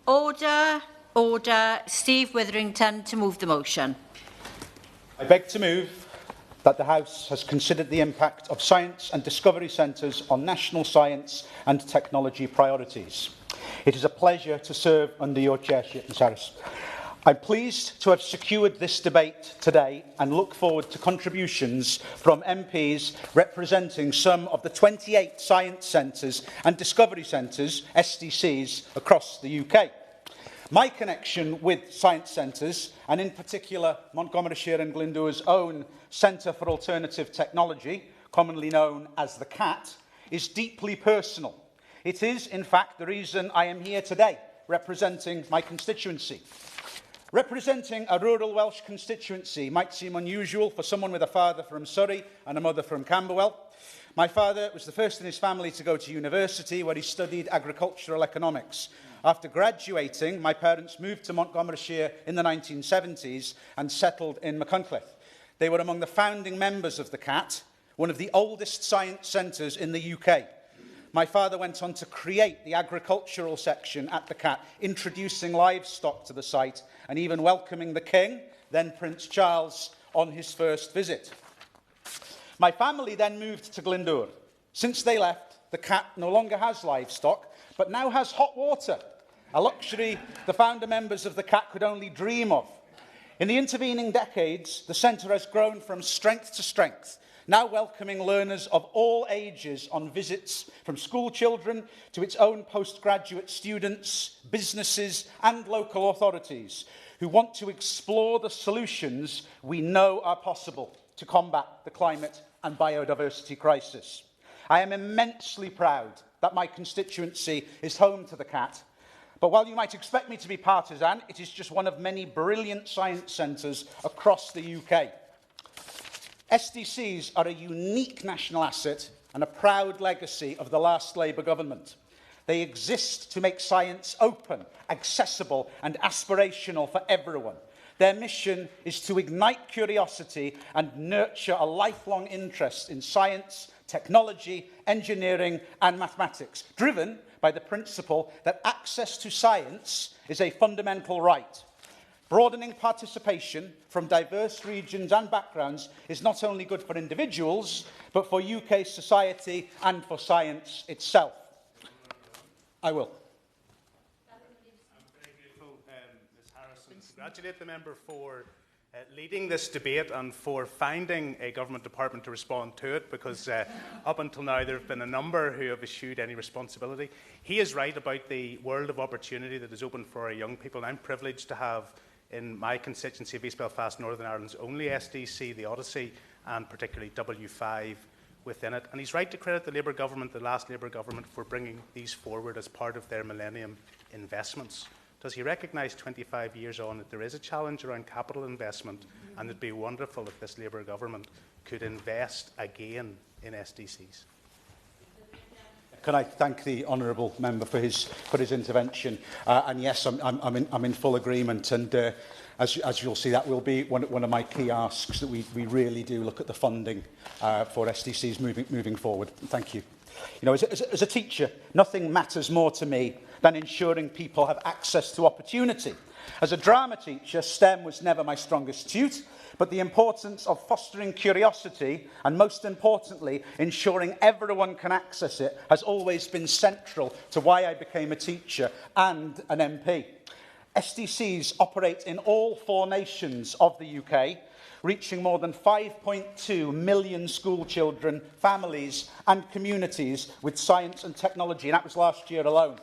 Order. Order. Steve Witherington to move the motion. I beg to move that the House has considered the impact of science and discovery centres on national science and technology priorities. It is a pleasure to serve under your chairship, Ms Harris. I'm pleased to have secured this debate today and look forward to contributions from MPs representing some of the 28 science centres and discovery centres, SDCs, across the UK. My connection with science centres, and in particular Montgomeryshire and Glyndŵr's own Centre for Alternative Technology, commonly known as the CAT, is deeply personal. It is, in fact, the reason I am here today, representing my constituency. Representing a rural Welsh constituency might seem unusual for someone with a father from Surrey and a mother from Camberwell. My father was the first in his family to go to university, where he studied agricultural economics. After graduating, my parents moved to Montgomeryshire in the 1970s and settled in Machynlleth. They were among the founding members of the CAT, one of the oldest science centres in the UK. My father went on to create the agricultural section at the CAT, introducing livestock to the site and even welcoming the King, then Prince Charles, on his first visit. My family then moved to Glyndŵr. Since they left, the CAT no longer has livestock, but now has hot water, a luxury the founder members of the CAT could only dream of. In the intervening decades, the centre has grown from strength to strength, now welcoming learners of all ages on visits from school children to its own postgraduate students, businesses and local authorities who want to explore the solutions we know are possible to combat the climate and biodiversity crisis. I am immensely proud that my constituency is home to the CAT, but while you might expect me to be partisan, it is just one of many brilliant science centres across the UK. SDCs are a unique national asset and a proud legacy of the last Labour government. They exist to make science open, accessible and aspirational for everyone. Their mission is to ignite curiosity and nurture a lifelong interest in science, technology, engineering and mathematics, driven by the principle that access to science is a fundamental right. Broadening participation from diverse regions and backgrounds is not only good for individuals, but for UK society and for science itself. I will. I'm very grateful, Ms Harris, and congratulate the member for leading this debate and for finding a government department to respond to it, because up until now there have been a number who have eschewed any responsibility. He is right about the world of opportunity that is open for our young people, and I'm privileged to have in my constituency of East Belfast, Northern Ireland's only SDC, the Odyssey, and particularly W5 within it. And he's right to credit the Labour government, the last Labour government, for bringing these forward as part of their Millennium investments. Does he recognise 25 years on that there is a challenge around capital investment, and it would be wonderful if this Labour government could invest again in SDCs? Can I thank the honourable member for his intervention? And yes, I'm in full agreement. And as you'll see, that will be one of my key asks, that we really do look at the funding for SDCs moving forward. Thank you. You know, as a teacher, nothing matters more to me than ensuring people have access to opportunity. As a drama teacher, STEM was never my strongest suit, but the importance of fostering curiosity and, most importantly, ensuring everyone can access it has always been central to why I became a teacher and an MP. SDCs operate in all 4 nations of the UK, reaching more than 5.2 million school children, families and communities with science and technology, and that was last year alone.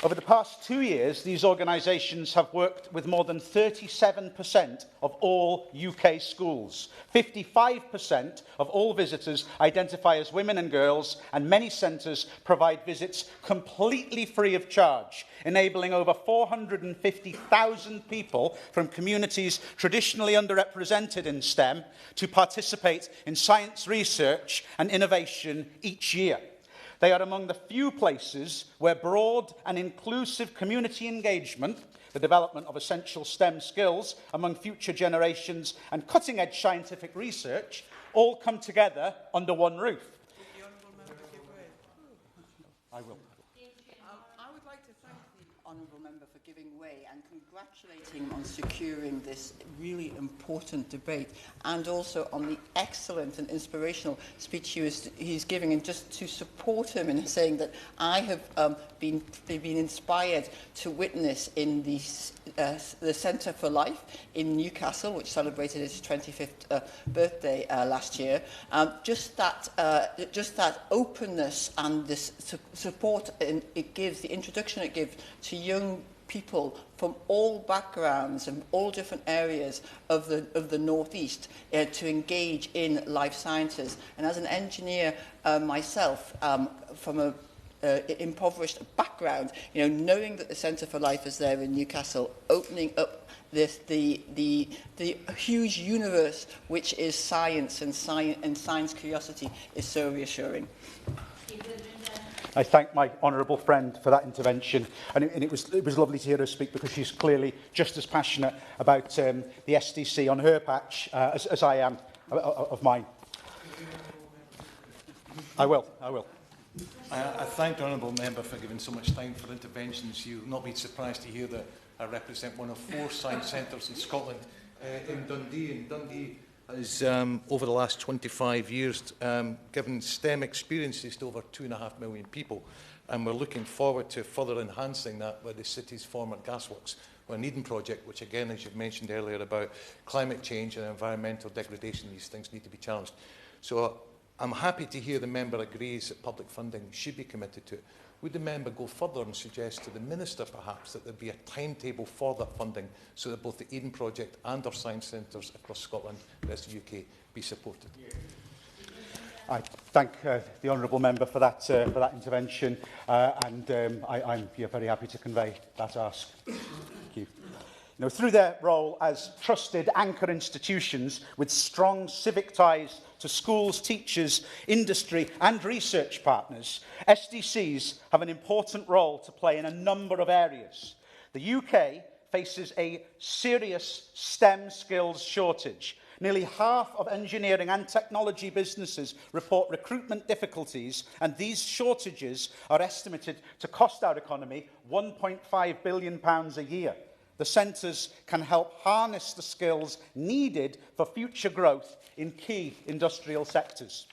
Over the past 2 years, these organisations have worked with more than 37% of all UK schools. 55% of all visitors identify as women and girls, and many centres provide visits completely free of charge, enabling over 450,000 people from communities traditionally underrepresented in STEM to participate in science research and innovation each year. They are among the few places where broad and inclusive community engagement, the development of essential STEM skills among future generations, and cutting-edge scientific research all come together under one roof. I will. I would like to thank the honourable member giving way and congratulating him on securing this really important debate, and also on the excellent and inspirational speech he's giving, and just to support him in saying that I have been inspired to witness in the Centre for Life in Newcastle, which celebrated its 25th birthday last year. Just that openness and this support it gives, the introduction it gives to young people from all backgrounds and all different areas of the Northeast to engage in life sciences. And as an engineer myself, from a impoverished background, knowing that the Centre for Life is there in Newcastle, opening up the huge universe which is science and science curiosity is so reassuring. I thank my honourable friend for that intervention, and it was lovely to hear her speak, because she's clearly just as passionate about the SDC on her patch as I am of mine. I will. I thank the honourable member for giving so much time for interventions. You'll not be surprised to hear that I represent one of 4 science centres in Scotland in Dundee. And Dundee has, over the last 25 years, given STEM experiences to over 2.5 million people. And we're looking forward to further enhancing that with the city's former gasworks, or an Eden project, which again, as you've mentioned earlier, about climate change and environmental degradation, these things need to be challenged. So I'm happy to hear the member agrees that public funding should be committed to it. Would the member go further and suggest to the Minister, perhaps, that there be a timetable for that funding so that both the Eden project and our science centres across Scotland and the rest of the UK be supported? I thank the honourable member for that intervention, and I'm very happy to convey that ask. Thank you. Through their role as trusted anchor institutions with strong civic ties to schools, teachers, industry and research partners, SDCs have an important role to play in a number of areas. The UK faces a serious STEM skills shortage. Nearly half of engineering and technology businesses report recruitment difficulties, and these shortages are estimated to cost our economy £1.5 billion a year. The centres can help harness the skills needed for future growth in key industrial sectors.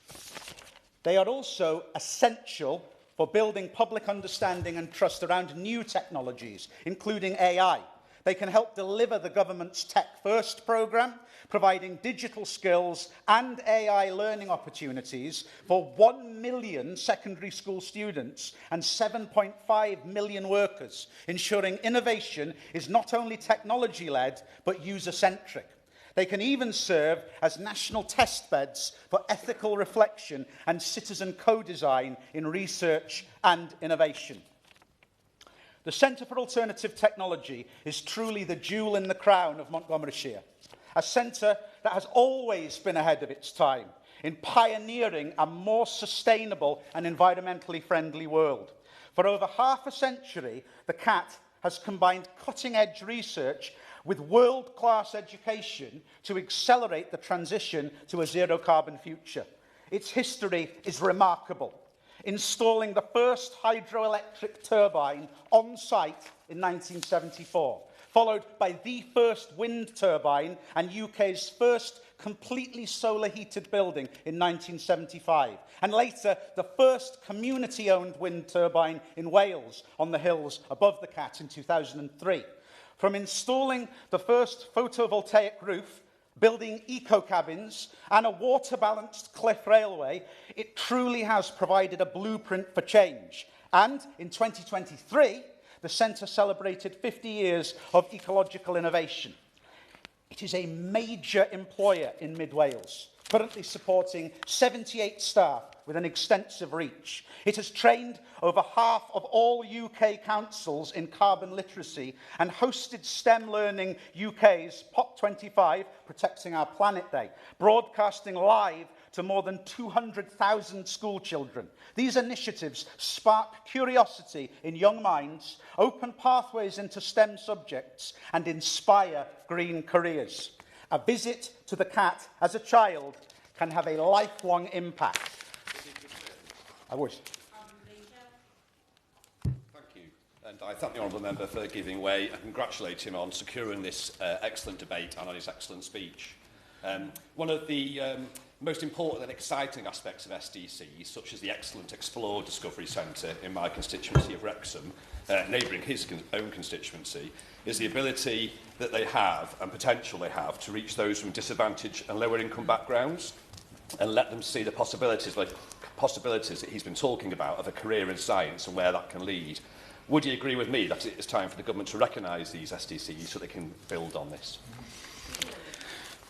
They are also essential for building public understanding and trust around new technologies, including AI. They can help deliver the government's Tech First programme, providing digital skills and AI learning opportunities for 1 million secondary school students and 7.5 million workers, ensuring innovation is not only technology-led but user-centric. They can even serve as national test beds for ethical reflection and citizen co-design in research and innovation. The Centre for Alternative Technology is truly the jewel in the crown of Montgomeryshire, a centre that has always been ahead of its time in pioneering a more sustainable and environmentally friendly world. For over half a century, the CAT has combined cutting-edge research with world-class education to accelerate the transition to a zero-carbon future. Its history is remarkable, installing the first hydroelectric turbine on site in 1974, followed by the first wind turbine and UK's first completely solar-heated building in 1975, and later the first community-owned wind turbine in Wales on the hills above the CAT in 2003. From installing the first photovoltaic roof, building eco-cabins and a water-balanced cliff railway, it truly has provided a blueprint for change. And in 2023, the centre celebrated 50 years of ecological innovation. It is a major employer in Mid Wales, currently supporting 78 staff with an extensive reach. It has trained over half of all UK councils in carbon literacy and hosted STEM Learning UK's POP25, Protecting Our Planet Day, broadcasting live to more than 200,000 school children. These initiatives spark curiosity in young minds, open pathways into STEM subjects, and inspire green careers. A visit to the CAT as a child can have a lifelong impact. I wish. Thank you. And I thank the honourable member for giving way and congratulate him on securing this excellent debate and on his excellent speech. One of the most important and exciting aspects of SDC, such as the excellent Explore Discovery Centre in my constituency of Wrexham, neighbouring his own constituency, is the ability that they have and potential they have to reach those from disadvantaged and lower income backgrounds and let them see the possibilities that he's been talking about of a career in science and where that can lead. Would you agree with me that it is time for the government to recognise these SDCs so they can build on this?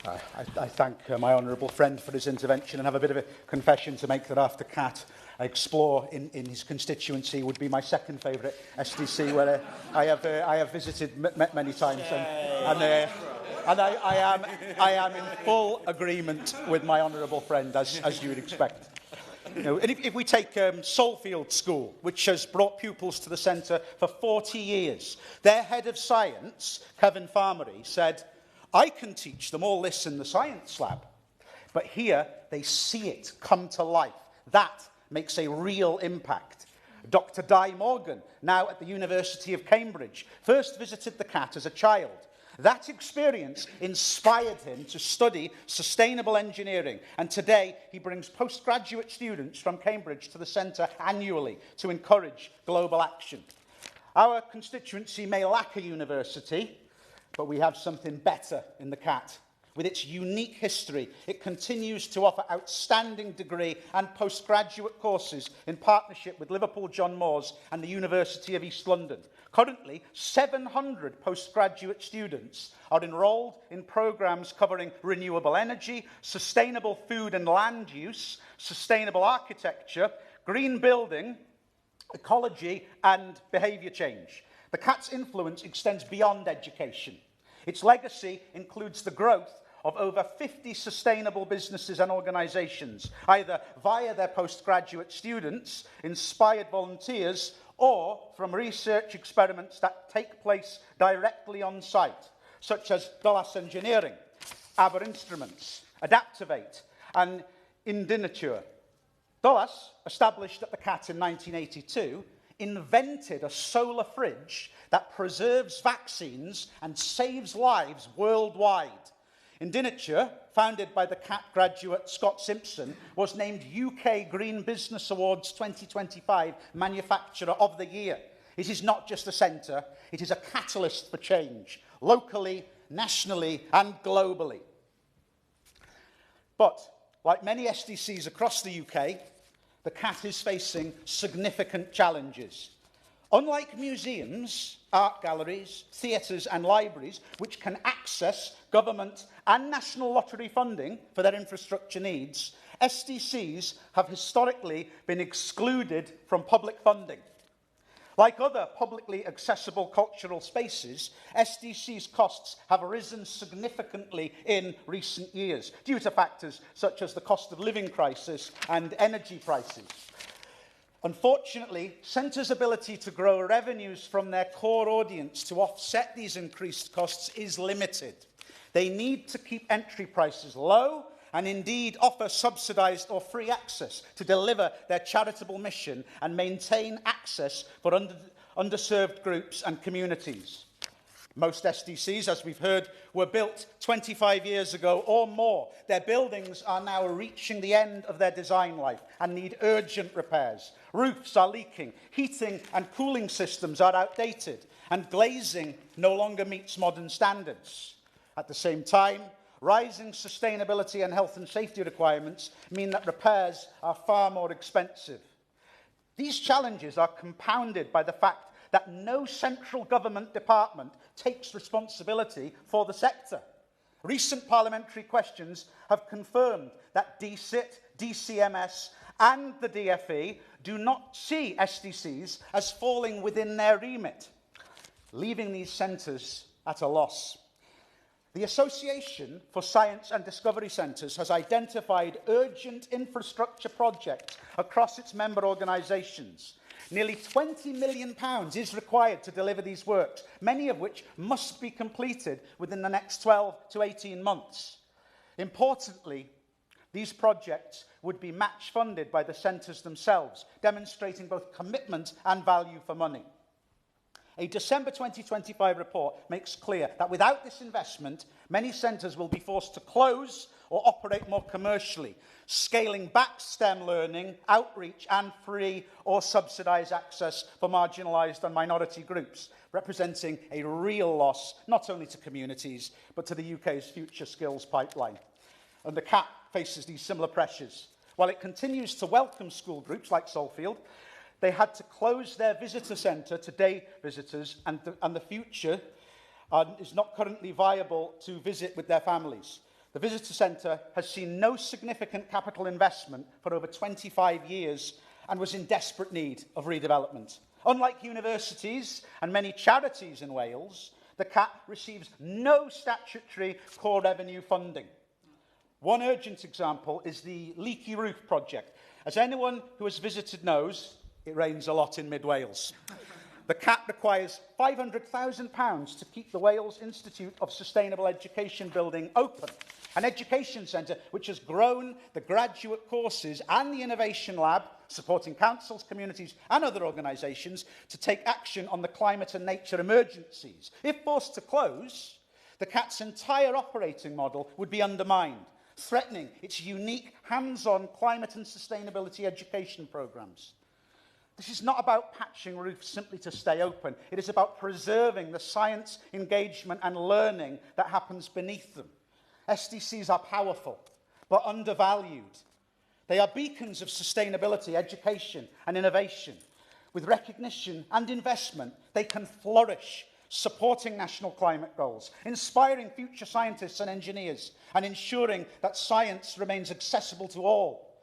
I thank my honourable friend for his intervention and have a bit of a confession to make that after CAT, Explore in his constituency would be my second favourite SDC, where I have visited many times. And I am in full agreement with my honourable friend, as you would expect. You know, and if we take Salfield School, which has brought pupils to the centre for 40 years, their head of science, Kevin Farmery, said, I can teach them all this in the science lab, but here they see it come to life. That makes a real impact. Dr. Di Morgan, now at the University of Cambridge, first visited the CAT as a child. That experience inspired him to study sustainable engineering, and today he brings postgraduate students from Cambridge to the centre annually to encourage global action. Our constituency may lack a university, but we have something better in the CAT. With its unique history, it continues to offer outstanding degree and postgraduate courses in partnership with Liverpool John Moores and the University of East London. Currently, 700 postgraduate students are enrolled in programmes covering renewable energy, sustainable food and land use, sustainable architecture, green building, ecology and behaviour change. The CAT's influence extends beyond education. Its legacy includes the growth of over 50 sustainable businesses and organisations, either via their postgraduate students, inspired volunteers, or from research experiments that take place directly on site, such as Dulles Engineering, Aber Instruments, Adaptivate, and Indiniture. Dulles, established at the CAT in 1982, invented a solar fridge that preserves vaccines and saves lives worldwide. Indiniture, founded by the CAT graduate Scott Simpson, was named UK Green Business Awards 2025 Manufacturer of the Year. It is not just a centre, it is a catalyst for change, locally, nationally and globally. But, like many SDCs across the UK, the CAT is facing significant challenges. Unlike museums, art galleries, theatres and libraries, which can access government and national lottery funding for their infrastructure needs, SDCs have historically been excluded from public funding. Like other publicly accessible cultural spaces, SDCs' costs have risen significantly in recent years due to factors such as the cost of living crisis and energy prices. Unfortunately, centres' ability to grow revenues from their core audience to offset these increased costs is limited. They need to keep entry prices low and indeed offer subsidised or free access to deliver their charitable mission and maintain access for underserved groups and communities. Most SDCs, as we've heard, were built 25 years ago or more. Their buildings are now reaching the end of their design life and need urgent repairs. Roofs are leaking, heating and cooling systems are outdated, and glazing no longer meets modern standards. At the same time, rising sustainability and health and safety requirements mean that repairs are far more expensive. These challenges are compounded by the fact that no central government department takes responsibility for the sector. Recent parliamentary questions have confirmed that DCIT, DCMS and the DFE do not see SDCs as falling within their remit, leaving these centres at a loss. The Association for Science and Discovery Centres has identified urgent infrastructure projects across its member organisations. Nearly £20 million is required to deliver these works, many of which must be completed within the next 12 to 18 months. Importantly, these projects would be match funded by the centres themselves, demonstrating both commitment and value for money. A December 2025 report makes clear that without this investment, many centres will be forced to close or operate more commercially, scaling back STEM learning, outreach and free or subsidised access for marginalised and minority groups, representing a real loss not only to communities but to the UK's future skills pipeline. And the CAP faces these similar pressures. While it continues to welcome school groups like Salfield, they had to close their visitor centre to day visitors, and the future is not currently viable to visit with their families. The visitor centre has seen no significant capital investment for over 25 years and was in desperate need of redevelopment. Unlike universities and many charities in Wales, the CAP receives no statutory core revenue funding. One urgent example is the Leaky Roof project. As anyone who has visited knows, it rains a lot in mid-Wales. The CAP requires £500,000 to keep the Wales Institute of Sustainable Education building open, an education centre which has grown the graduate courses and the innovation lab, supporting councils, communities and other organisations to take action on the climate and nature emergencies. If forced to close, the CAP's entire operating model would be undermined, threatening its unique hands-on climate and sustainability education programmes. This is not about patching roofs simply to stay open. It is about preserving the science, engagement and learning that happens beneath them. SDCs are powerful, but undervalued. They are beacons of sustainability, education and innovation. With recognition and investment, they can flourish, supporting national climate goals, inspiring future scientists and engineers, and ensuring that science remains accessible to all.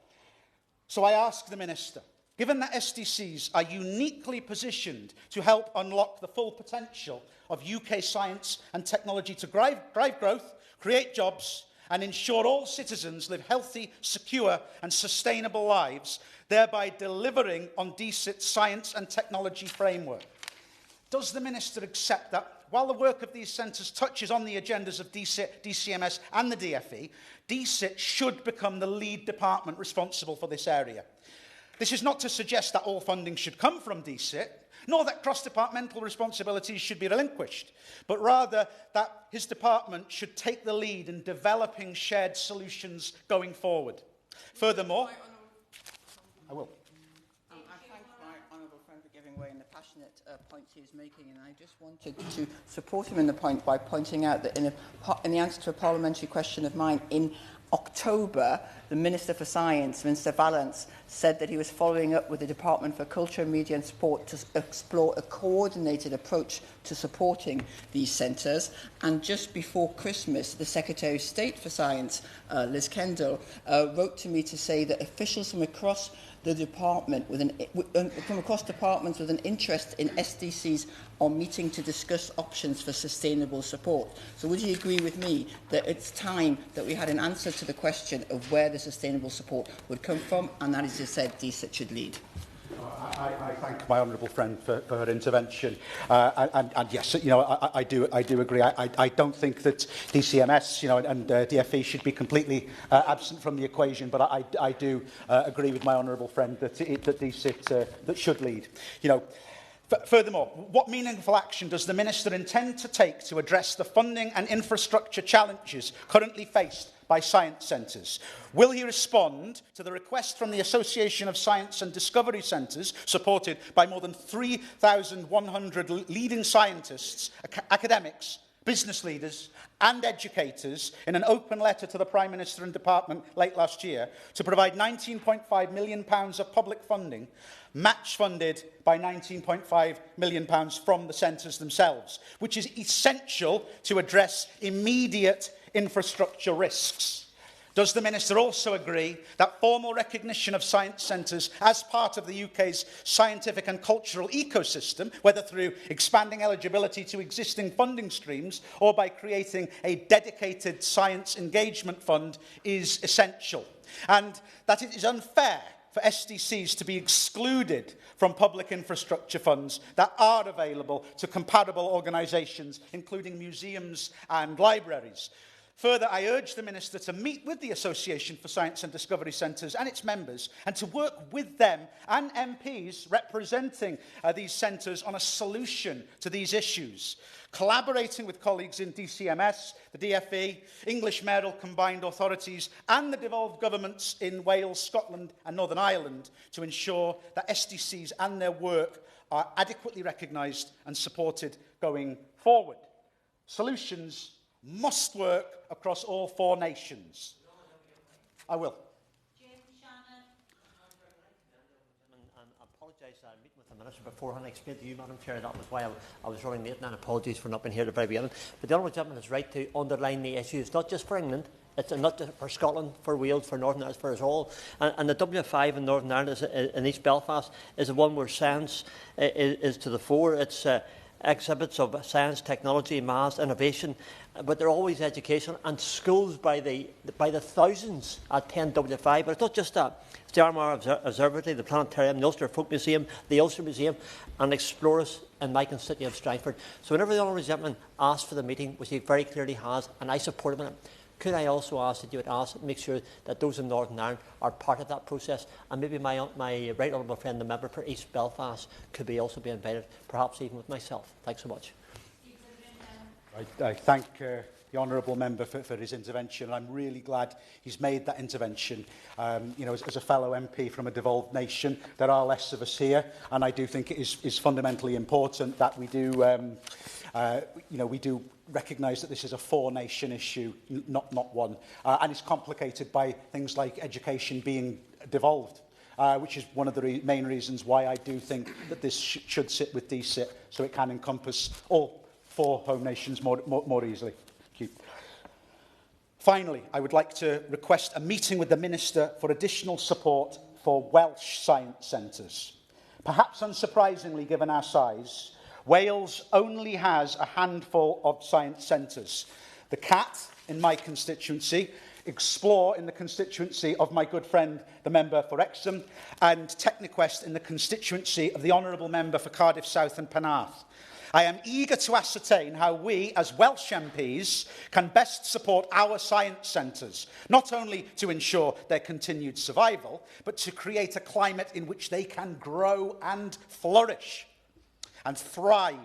So I ask the Minister, given that SDCs are uniquely positioned to help unlock the full potential of UK science and technology to drive growth, create jobs, and ensure all citizens live healthy, secure and sustainable lives, thereby delivering on DCIT's science and technology framework, does the Minister accept that while the work of these centres touches on the agendas of DCIT, DCMS and the DFE, DCIT should become the lead department responsible for this area? This is not to suggest that all funding should come from DCIT, nor that cross-departmental responsibilities should be relinquished, but rather that his department should take the lead in developing shared solutions going forward. Furthermore, I will. I thank my honourable friend for giving way in the passionate points he was making, and I just wanted to support him in the point by pointing out that in the answer to a parliamentary question of mine in October, the Minister for Science, Minister Valance, said that he was following up with the Department for Culture, Media and Sport to explore a coordinated approach to supporting these centres. And just before Christmas, the Secretary of State for Science, Liz Kendall, wrote to me to say that officials from across the department, from across departments with an interest in SDCs, are meeting to discuss options for sustainable support. So would you agree with me that it's time that we had an answer to the question of where the sustainable support would come from, and that, as I said, DCIT should lead? I thank my honourable friend for her intervention, and yes, you know, I do agree. I don't think that DCMS, you know, and DFE should be completely absent from the equation, but I do agree with my honourable friend that DCIT that should lead. You know. Furthermore, what meaningful action does the Minister intend to take to address the funding and infrastructure challenges currently faced by science centres? Will he respond to the request from the Association of Science and Discovery Centres, supported by more than 3,100 leading scientists, academics, business leaders and educators, in an open letter to the Prime Minister and Department late last year, to provide £19.5 million of public funding, match funded by £19.5 million from the centres themselves, which is essential to address immediate infrastructure risks? Does the Minister also agree that formal recognition of science centres as part of the UK's scientific and cultural ecosystem, whether through expanding eligibility to existing funding streams or by creating a dedicated science engagement fund, is essential, and that it is unfair for SDCs to be excluded from public infrastructure funds that are available to comparable organisations, including museums and libraries? Further, I urge the Minister to meet with the Association for Science and Discovery Centres and its members and to work with them and MPs representing these centres on a solution to these issues, collaborating with colleagues in DCMS, the DFE, English mayoral combined authorities and the devolved governments in Wales, Scotland and Northern Ireland to ensure that SDCs and their work are adequately recognised and supported going forward. Solutions must work across all 4 nations. I will. I apologise, I meeting with the Minister beforehand. I explained to you, Madam Chair, that was why I was running late, and apologies for not being here at the very beginning. But the Honourable Gentleman is right to underline the issues, not just for England, it's not just for Scotland, for Wales, for Northern Ireland, for us all. And the W5 in Northern Ireland, in East Belfast, is the one where science is to the fore. It's exhibits of science, technology, maths, innovation, but they're always educational, and schools by the thousands at 10W5. But it's not just that. It's the Armagh Observatory, the Planetarium, the Ulster Folk Museum, the Ulster Museum, and Explorers in my constituency of Strangford. So whenever the Honourable Gentleman asks for the meeting, which he very clearly has, and I support him in it, could I also ask that you would make sure that those in Northern Ireland are part of that process, and maybe my right honourable friend, the member for East Belfast, could also be invited, perhaps even with myself. Thanks so much. I thank the honourable member for his intervention. I'm really glad he's made that intervention. You know, as a fellow MP from a devolved nation, there are less of us here, and I do think it is fundamentally important that we do, we do recognise that this is a 4-nation issue, not one, and it's complicated by things like education being devolved. Which is one of the main reasons why I do think that this should sit with DCIT, so it can encompass all 4 home nations more easily. Thank you. Finally, I would like to request a meeting with the Minister for additional support for Welsh science centres. Perhaps unsurprisingly, given our size, Wales only has a handful of science centres. The CAT in my constituency, Explore in the constituency of my good friend, the member for Wrexham, and Techniquest in the constituency of the honourable member for Cardiff South and Penarth. I am eager to ascertain how we, as Welsh MPs, can best support our science centres, not only to ensure their continued survival, but to create a climate in which they can grow and flourish and thrive.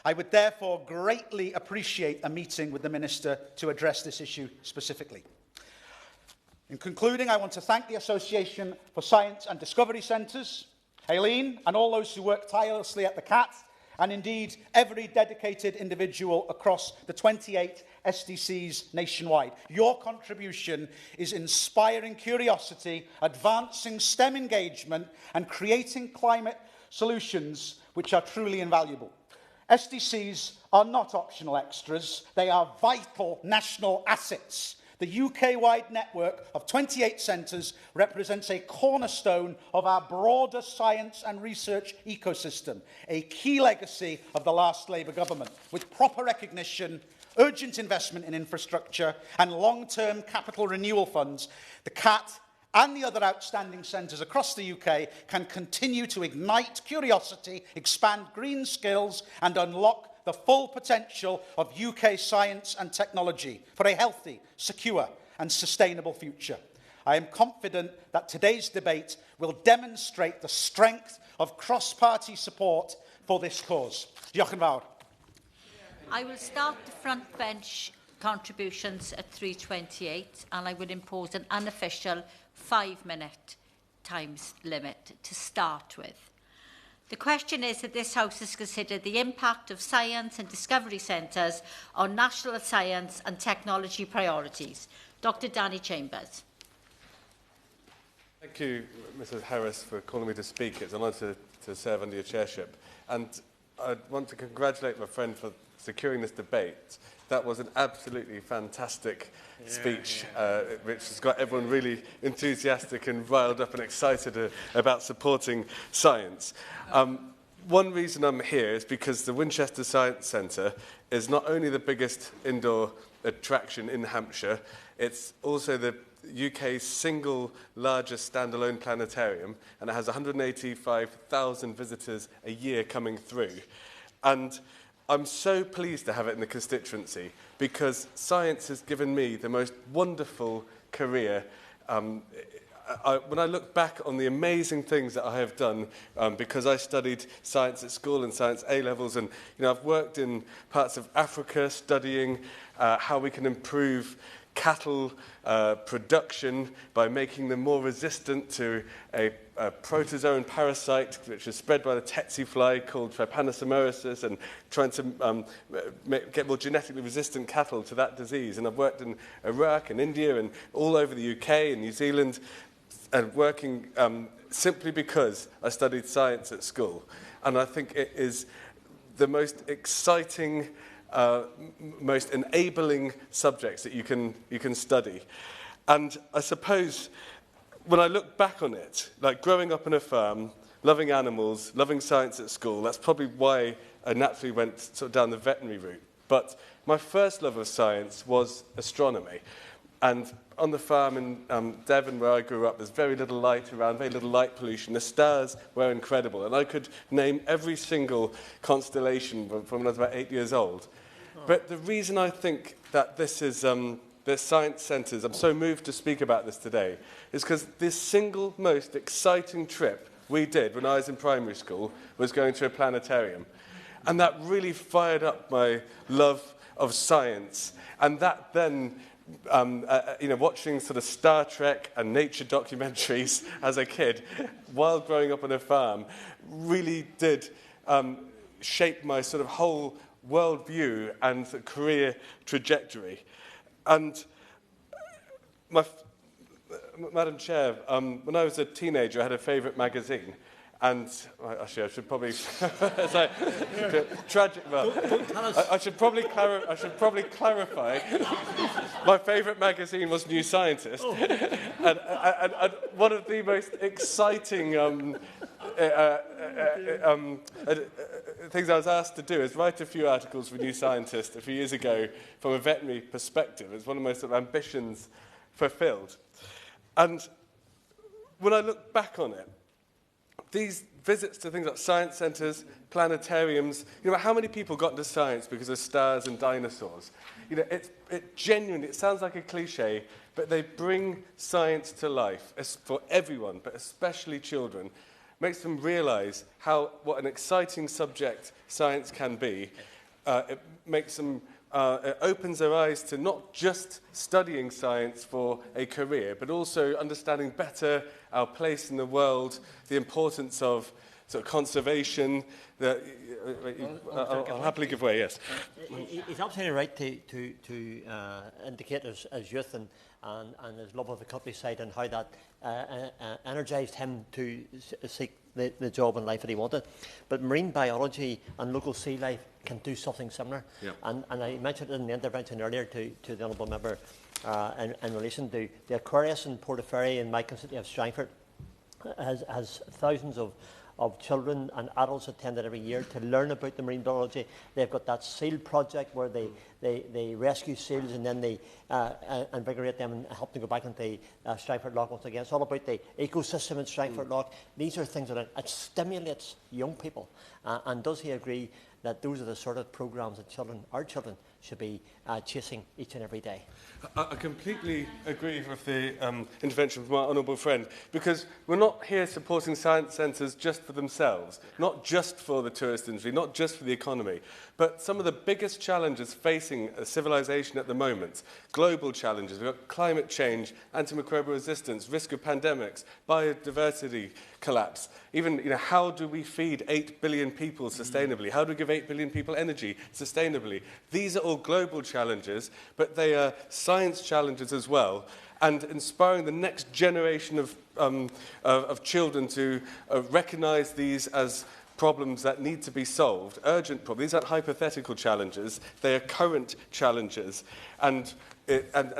I would therefore greatly appreciate a meeting with the Minister to address this issue specifically. In concluding, I want to thank the Association for Science and Discovery Centres, Aileen, and all those who work tirelessly at the CAT, and indeed every dedicated individual across the 28 SDCs nationwide. Your contribution is inspiring curiosity, advancing STEM engagement, and creating climate solutions which are truly invaluable. SDCs are not optional extras, they are vital national assets. The UK-wide network of 28 centres represents a cornerstone of our broader science and research ecosystem, a key legacy of the last Labour government. With proper recognition, urgent investment in infrastructure and long-term capital renewal funds, the CAT and the other outstanding centres across the UK can continue to ignite curiosity, expand green skills and unlock the full potential of UK science and technology for a healthy, secure and sustainable future. I am confident that today's debate will demonstrate the strength of cross-party support for this cause. Diolch yn fawr. I will start the front bench contributions at 3:28 and I would impose an unofficial 5-minute time limit to start with. The question is that this House has considered the impact of science and discovery centres on national science and technology priorities. Dr Danny Chambers. Thank you, Mrs Harris, for calling me to speak. It's an honour to serve under your chairship. And I want to congratulate my friend for securing this debate. That was an absolutely fantastic speech, which has got everyone really enthusiastic and riled up and excited about supporting science. One reason I'm here is because the Winchester Science Centre is not only the biggest indoor attraction in Hampshire, it's also the UK's single largest standalone planetarium, and it has 185,000 visitors a year coming through. And I'm so pleased to have it in the constituency because science has given me the most wonderful career. When I look back on the amazing things that I have done, because I studied science at school and science A-levels, and I've worked in parts of Africa studying how we can improve cattle production by making them more resistant to a protozoan parasite which is spread by the tsetse fly called trypanosomonas, and trying to get more genetically resistant cattle to that disease. And I've worked in Iraq and India and all over the UK and New Zealand, and working simply because I studied science at school. And I think it is the most exciting, most enabling subjects that you can study. And I suppose when I look back on it, like growing up on a farm, loving animals, loving science at school, that's probably why I naturally went sort of down the veterinary route. But my first love of science was astronomy. And on the farm in Devon, where I grew up, there's very little light around, very little light pollution. The stars were incredible. And I could name every single constellation from when I was about 8 years old. But the reason I think that this is the science centres, I'm so moved to speak about this today, is because the single most exciting trip we did when I was in primary school was going to a planetarium. And that really fired up my love of science. And that then, watching sort of Star Trek and nature documentaries as a kid while growing up on a farm really did shape my sort of whole worldview and career trajectory. And Madam Chair, when I was a teenager, I had a favourite magazine. And actually, I should probably tragic. Well, I should probably clarify. My favourite magazine was New Scientist, and one of the most exciting things I was asked to do is write a few articles for New Scientist a few years ago from a veterinary perspective. It's one of my sort of ambitions fulfilled. And when I look back on it, these visits to things like science centres, planetariums, how many people got into science because of stars and dinosaurs? It genuinely, it sounds like a cliche, but they bring science to life for everyone, but especially children. Makes them realise what an exciting subject science can be. It makes them it opens their eyes to not just studying science for a career, but also understanding better our place in the world, the importance of sort of conservation. I'll happily give way, yes. He's absolutely right to indicate as youth and his love of the countryside and how that energised him to seek the job in life that he wanted. But marine biology and local sea life can do something similar. Yeah. And I mentioned it in the intervention earlier to the Honourable Member in relation to the Aquarius in Portaferry in my constituency of Strangford has thousands of children and adults attended every year to learn about the marine biology. They've got that seal project where they rescue seals and then they invigorate them and help them go back into Strangford Loch once again. It's all about the ecosystem in Strangford Loch. These are things that it stimulates young people. And does he agree that those are the sort of programmes that our children should be chasing each and every day? I completely agree with the intervention from my honourable friend, because we're not here supporting science centres just for themselves, not just for the tourist industry, not just for the economy, but some of the biggest challenges facing a civilization at the moment, global challenges. We've got climate change, antimicrobial resistance, risk of pandemics, biodiversity collapse. Even, how do we feed 8 billion people sustainably? How do we give 8 billion people energy sustainably? These are all global challenges, but they are science challenges as well, and inspiring the next generation of children to recognise these as problems that need to be solved, urgent problems. These aren't hypothetical challenges, they are current challenges, and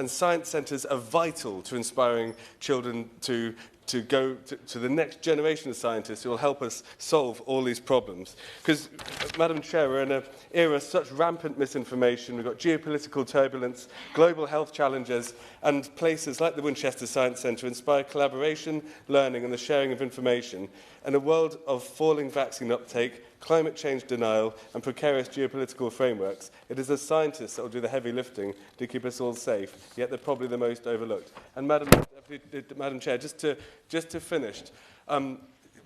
science centres are vital to inspiring children to go to the next generation of scientists who will help us solve all these problems. Because, Madam Chair, we're in an era of such rampant misinformation. We've got geopolitical turbulence, global health challenges, and places like the Winchester Science Centre inspire collaboration, learning, and the sharing of information. In a world of falling vaccine uptake, climate change denial and precarious geopolitical frameworks. It is the scientists that will do the heavy lifting to keep us all safe, yet they're probably the most overlooked. And Madam Chair, just to finish,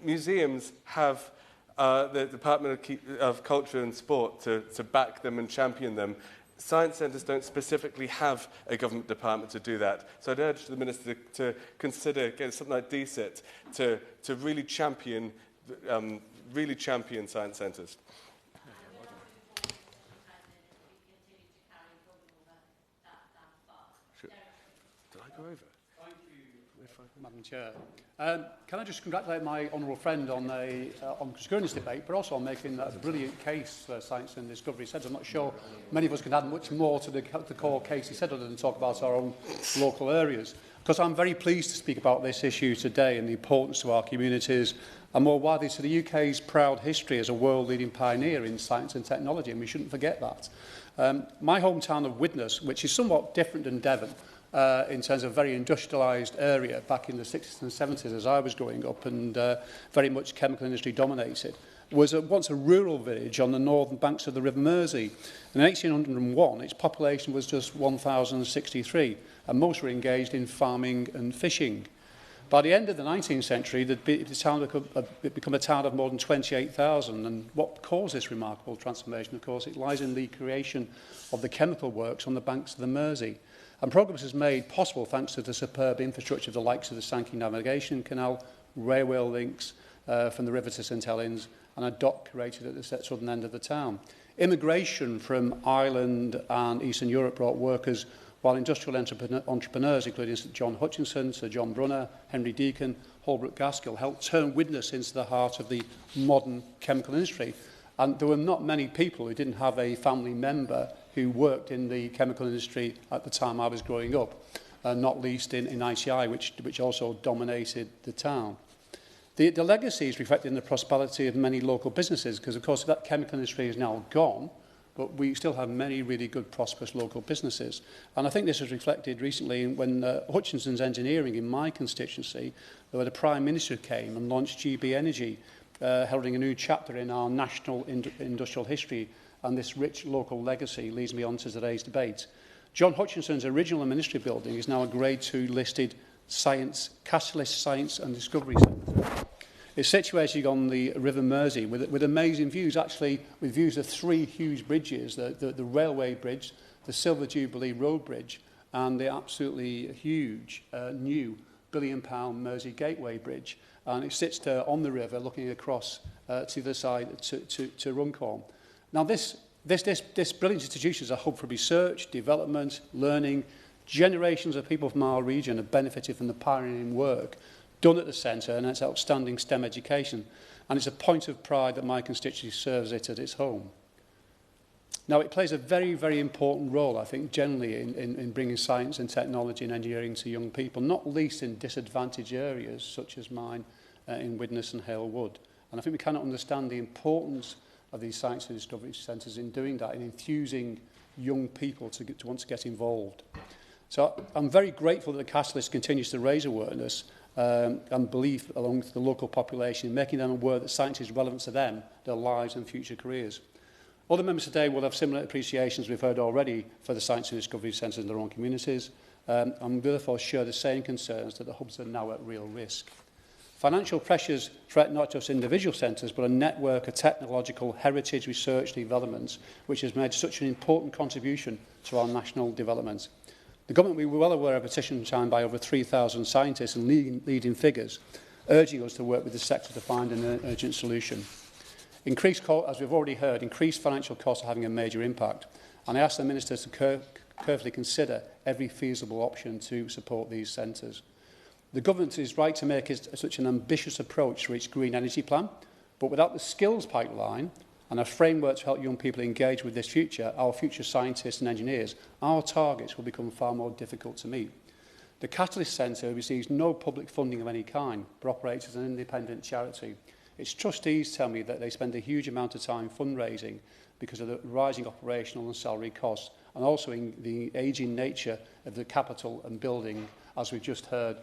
museums have the Department of Culture and Sport to back them and champion them. Science centres don't specifically have a government department to do that. So I'd urge the Minister to consider getting something like DSIT to really champion science centres. Did I go over? Madam Chair. Can I just congratulate my honourable friend on securing this debate, but also on making a brilliant case for Science and Discovery Centre. I'm not sure many of us can add much more to the core case he said other than talk about our own local areas. Because I'm very pleased to speak about this issue today and the importance to our communities and more widely to the UK's proud history as a world-leading pioneer in science and technology, and we shouldn't forget that. My hometown of Widnes, which is somewhat different than Devon, in terms of a very industrialised area back in the 60s and 70s as I was growing up and very much chemical industry dominated, was once a rural village on the northern banks of the River Mersey. In 1801, its population was just 1,063, and most were engaged in farming and fishing. By the end of the 19th century, the town had become a town of more than 28,000, and what caused this remarkable transformation, of course, it lies in the creation of the chemical works on the banks of the Mersey. And progress is made possible thanks to the superb infrastructure of the likes of the Sankey Navigation Canal, railway links from the river to St Helens, and a dock created at the southern end of the town. Immigration from Ireland and Eastern Europe brought workers, while industrial entrepreneurs, including Sir John Hutchinson, Sir John Brunner, Henry Deacon, Holbrook Gaskill, helped turn Widnes into the heart of the modern chemical industry. And there were not many people who didn't have a family member who worked in the chemical industry at the time I was growing up, not least in ICI, which also dominated the town. The legacy is reflected in the prosperity of many local businesses, because, of course, that chemical industry is now gone, but we still have many really good, prosperous local businesses. And I think this was reflected recently when Hutchinson's Engineering in my constituency, where the Prime Minister came and launched GB Energy, heralding a new chapter in our national industrial history, and this rich local legacy leads me on to today's debate. John Hutchinson's original ministry building is now a Grade 2 listed Catalyst Science and Discovery Centre. It's situated on the River Mersey with amazing views, actually with views of three huge bridges, the railway bridge, the Silver Jubilee Road Bridge, and the absolutely huge new £1 billion Mersey Gateway Bridge. And it sits there on the river looking across to the side to Runcorn. Now, this brilliant institution is a hub for research, development, learning. Generations of people from our region have benefited from the pioneering work done at the centre and its outstanding STEM education. And it's a point of pride that my constituency serves it at its home. Now, it plays a very, very important role, I think, generally in bringing science and technology and engineering to young people, not least in disadvantaged areas such as mine in Widnes and Hale Wood. And I think we cannot understand the importance of these science and discovery centres in doing that, in infusing young people to want to get involved. So I'm very grateful that the Catalyst continues to raise awareness and belief along the local population, making them aware that science is relevant to them, their lives and future careers. Other members today will have similar appreciations we've heard already for the science and discovery centres in their own communities, and therefore share the same concerns that the hubs are now at real risk. Financial pressures threaten not just individual centres, but a network of technological heritage research developments, which has made such an important contribution to our national development. The government will be well aware of a petition signed by over 3,000 scientists and leading figures, urging us to work with the sector to find an urgent solution. As we've already heard, increased financial costs are having a major impact, and I ask the ministers to carefully consider every feasible option to support these centres. The government is right to make such an ambitious approach to its green energy plan, but without the skills pipeline and a framework to help young people engage with this future, our future scientists and engineers, our targets will become far more difficult to meet. The Catalyst Centre receives no public funding of any kind, but operates as an independent charity. Its trustees tell me that they spend a huge amount of time fundraising because of the rising operational and salary costs, and also in the ageing nature of the capital and building, as we've just heard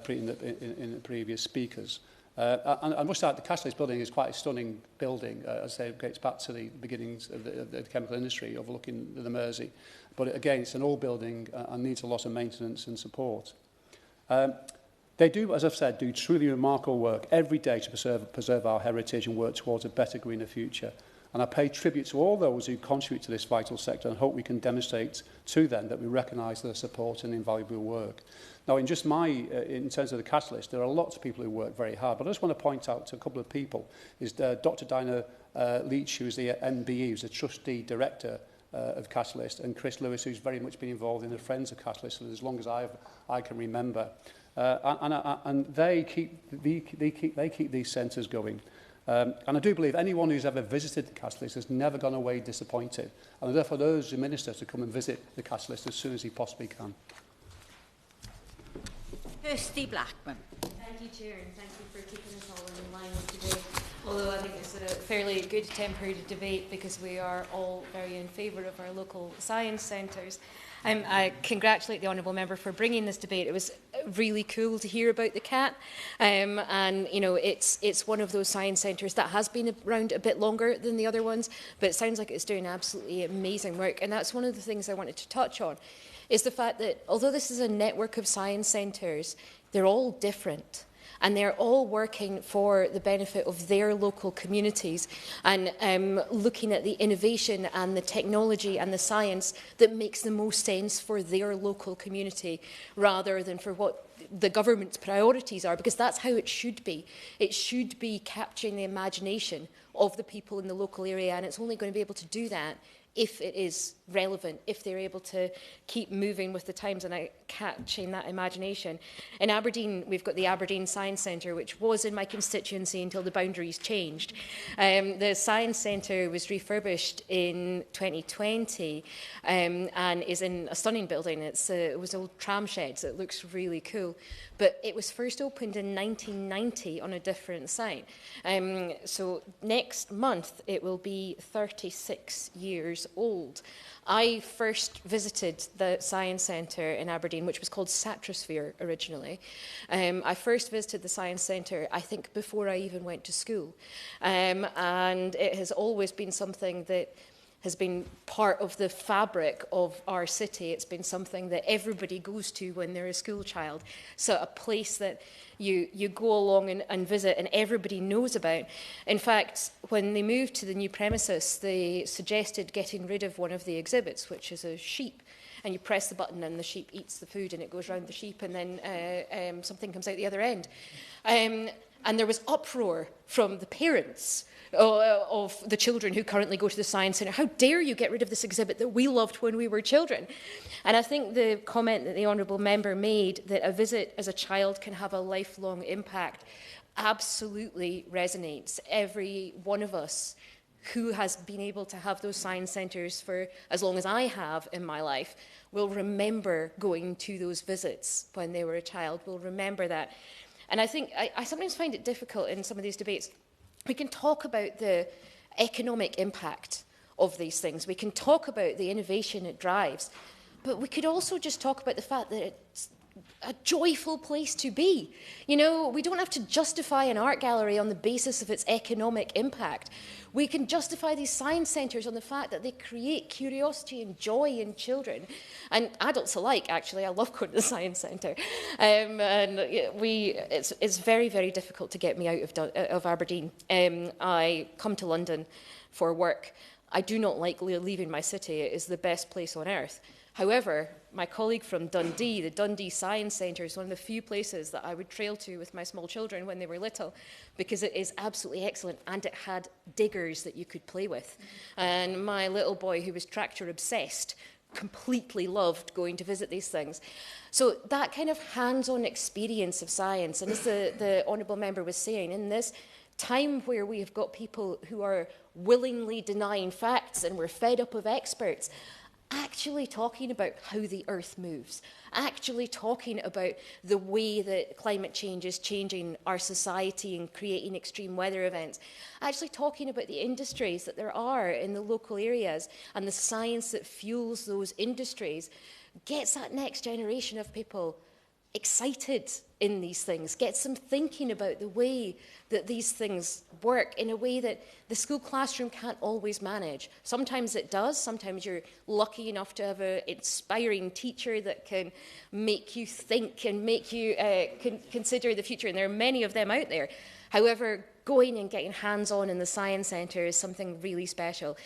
in the previous speakers. And I must add, the Catalyst building is quite a stunning building. As I say, it gets back to the beginnings of the chemical industry, overlooking the Mersey. But again, it's an old building and needs a lot of maintenance and support. They do, as I've said, do truly remarkable work every day to preserve our heritage and work towards a better, greener future. And I pay tribute to all those who contribute to this vital sector and hope we can demonstrate to them that we recognise their support and invaluable work. Now, in terms of the Catalyst, there are lots of people who work very hard, but I just want to point out to a couple of people. Is Dr. Diana Leach, who is the MBE, who's the trustee director of Catalyst, and Chris Lewis, who's very much been involved in the Friends of Catalyst for as long as I can remember. And they keep these centres going. And I do believe anyone who's ever visited the Catalyst has never gone away disappointed. And I therefore urge the Minister to come and visit the Catalyst as soon as he possibly can. Kirsty Blackman. Thank you, Chair, and thank you for keeping us all in line today. Although I think it's a fairly good-tempered debate because we are all very in favour of our local science centres. I congratulate the Honourable Member for bringing this debate. It was really cool to hear about the CAT. And, you know, it's one of those science centres that has been around a bit longer than the other ones, but it sounds like it's doing absolutely amazing work. And that's one of the things I wanted to touch on, is the fact that although this is a network of science centres, they're all different. And they're all working for the benefit of their local communities and looking at the innovation and the technology and the science that makes the most sense for their local community rather than for what the government's priorities are, because that's how it should be. It should be capturing the imagination of the people in the local area, and it's only going to be able to do that if it is relevant, if they're able to keep moving with the times and catching that imagination. In Aberdeen, we've got the Aberdeen Science Centre, which was in my constituency until the boundaries changed. The Science Centre was refurbished in 2020 and is in a stunning building. It was old tram sheds. It looks really cool. But it was first opened in 1990 on a different site. So next month, it will be 36 years old. I first visited the Science Centre in Aberdeen, which was called Satrosphere originally. I first visited the Science Centre, I think, before I even went to school. And it has always been something that has been part of the fabric of our city. It's been something that everybody goes to when they're a school child. So a place that you go along and visit and everybody knows about. In fact, when they moved to the new premises, they suggested getting rid of one of the exhibits, which is a sheep. And you press the button and the sheep eats the food and it goes round the sheep and then something comes out the other end. And there was uproar from the parents of the children who currently go to the Science Centre. How dare you get rid of this exhibit that we loved when we were children? And I think the comment that the Honourable Member made, that a visit as a child can have a lifelong impact, absolutely resonates. Every one of us who has been able to have those science centres for as long as I have in my life will remember going to those visits when they were a child, will remember that. And I think I sometimes find it difficult in some of these debates. We can talk about the economic impact of these things. We can talk about the innovation it drives. But we could also just talk about the fact that it's a joyful place to be. You know, we don't have to justify an art gallery on the basis of its economic impact. We can justify these science centres on the fact that they create curiosity and joy in children. And adults alike, actually. I love going to the science centre. It's very, very difficult to get me out of Aberdeen. I come to London for work. I do not like leaving my city. It is the best place on earth. However, my colleague from Dundee, the Dundee Science Centre, is one of the few places that I would trail to with my small children when they were little, because it is absolutely excellent and it had diggers that you could play with. And my little boy, who was tractor obsessed, completely loved going to visit these things. So that kind of hands-on experience of science, and as the Honourable Member was saying, in this time where we have got people who are willingly denying facts and we're fed up of experts, actually talking about how the earth moves, actually talking about the way that climate change is changing our society and creating extreme weather events, actually talking about the industries that there are in the local areas and the science that fuels those industries, gets that next generation of people excited in these things, gets them thinking about the way that these things work in a way that the school classroom can't always manage. Sometimes it does. Sometimes you're lucky enough to have an inspiring teacher that can make you think and make you consider the future, and there are many of them out there. However, going and getting hands-on in the Science Centre is something really special.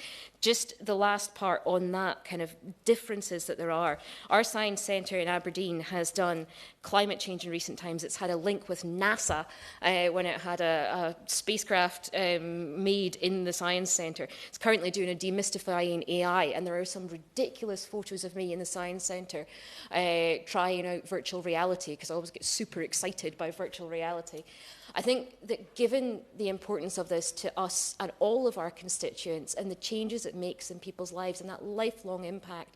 Just the last part on that kind of differences that there are. Our Science Centre in Aberdeen has done climate change in recent times. It's had a link with NASA when it had a spacecraft made in the Science Centre. It's currently doing a demystifying AI, and there are some ridiculous photos of me in the Science Centre trying out virtual reality, because I always get super excited by virtual reality. I think that given the importance of this to us and all of our constituents and the changes it makes in people's lives and that lifelong impact,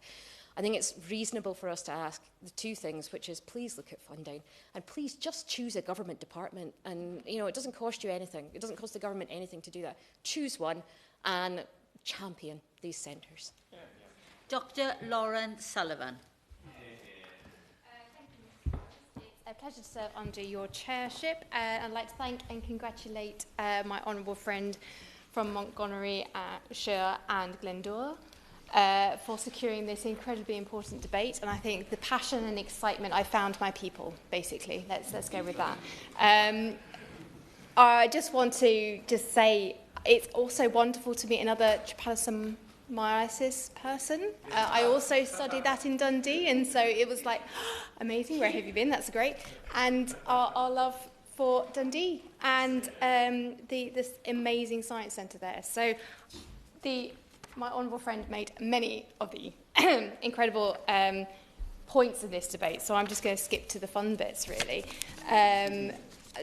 I think it's reasonable for us to ask the two things, which is please look at funding and please just choose a government department. And, you know, it doesn't cost you anything. It doesn't cost the government anything to do that. Choose one and champion these centres. Dr. Lauren Sullivan. A pleasure to serve under your chairship. I'd like to thank and congratulate my honourable friend from Montgomery, Shire and Glendower for securing this incredibly important debate. And I think the passion and excitement, I found my people, basically. Let's go with that. I just want to say it's also wonderful to meet another trypanosomiasis person. I also studied that in Dundee, and so it was like, amazing, where have you been? That's great. And our love for Dundee and this amazing science centre there. So my honourable friend made many of the incredible points of this debate, so I'm just going to skip to the fun bits, really.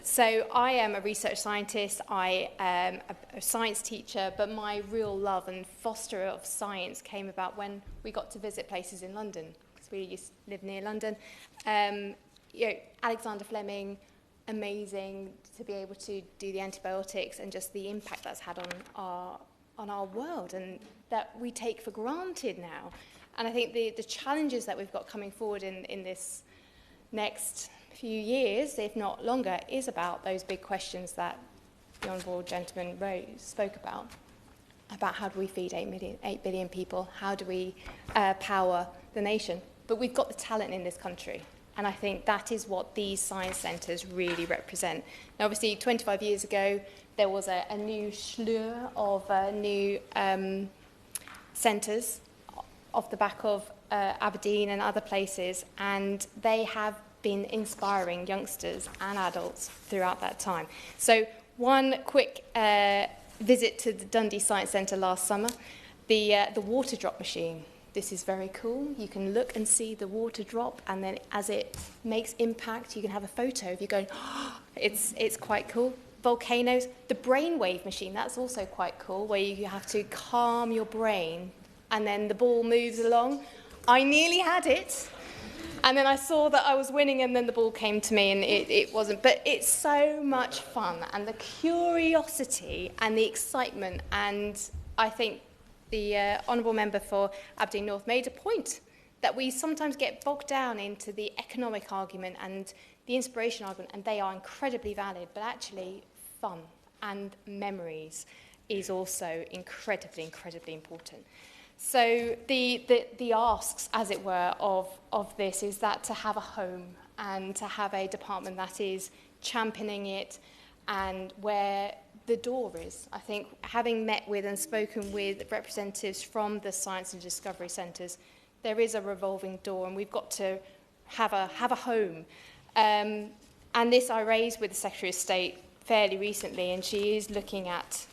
So I am a research scientist, I am a science teacher, but my real love and foster of science came about when we got to visit places in London, because we used to live near London. You know, Alexander Fleming, amazing to be able to do the antibiotics and just the impact that's had on our world and that we take for granted now. And I think the challenges that we've got coming forward in this next few years, if not longer, is about those big questions that the honourable gentleman spoke about how do we feed 8 billion people, how do we power the nation. But we've got the talent in this country, and I think that is what these science centres really represent. Now, obviously, 25 years ago, there was a new slur of new centres off the back of Aberdeen and other places, and they have been inspiring youngsters and adults throughout that time. So one quick visit to the Dundee Science Centre last summer, the water drop machine. This is very cool. You can look and see the water drop, and then as it makes impact, you can have a photo of you going, oh, it's quite cool. Volcanoes, the brainwave machine, that's also quite cool, where you have to calm your brain, and then the ball moves along. I nearly had it. And then I saw that I was winning, and then the ball came to me, and it wasn't. But it's so much fun, and the curiosity and the excitement. And I think the honourable member for Aberdeen North made a point that we sometimes get bogged down into the economic argument and the inspiration argument, and they are incredibly valid. But actually, fun and memories is also incredibly, incredibly important. So the asks, as it were, of this is that to have a home and to have a department that is championing it and where the door is. I think having met with and spoken with representatives from the Science and Discovery Centres, there is a revolving door, and we've got to have a home. And this I raised with the Secretary of State fairly recently, and she is looking at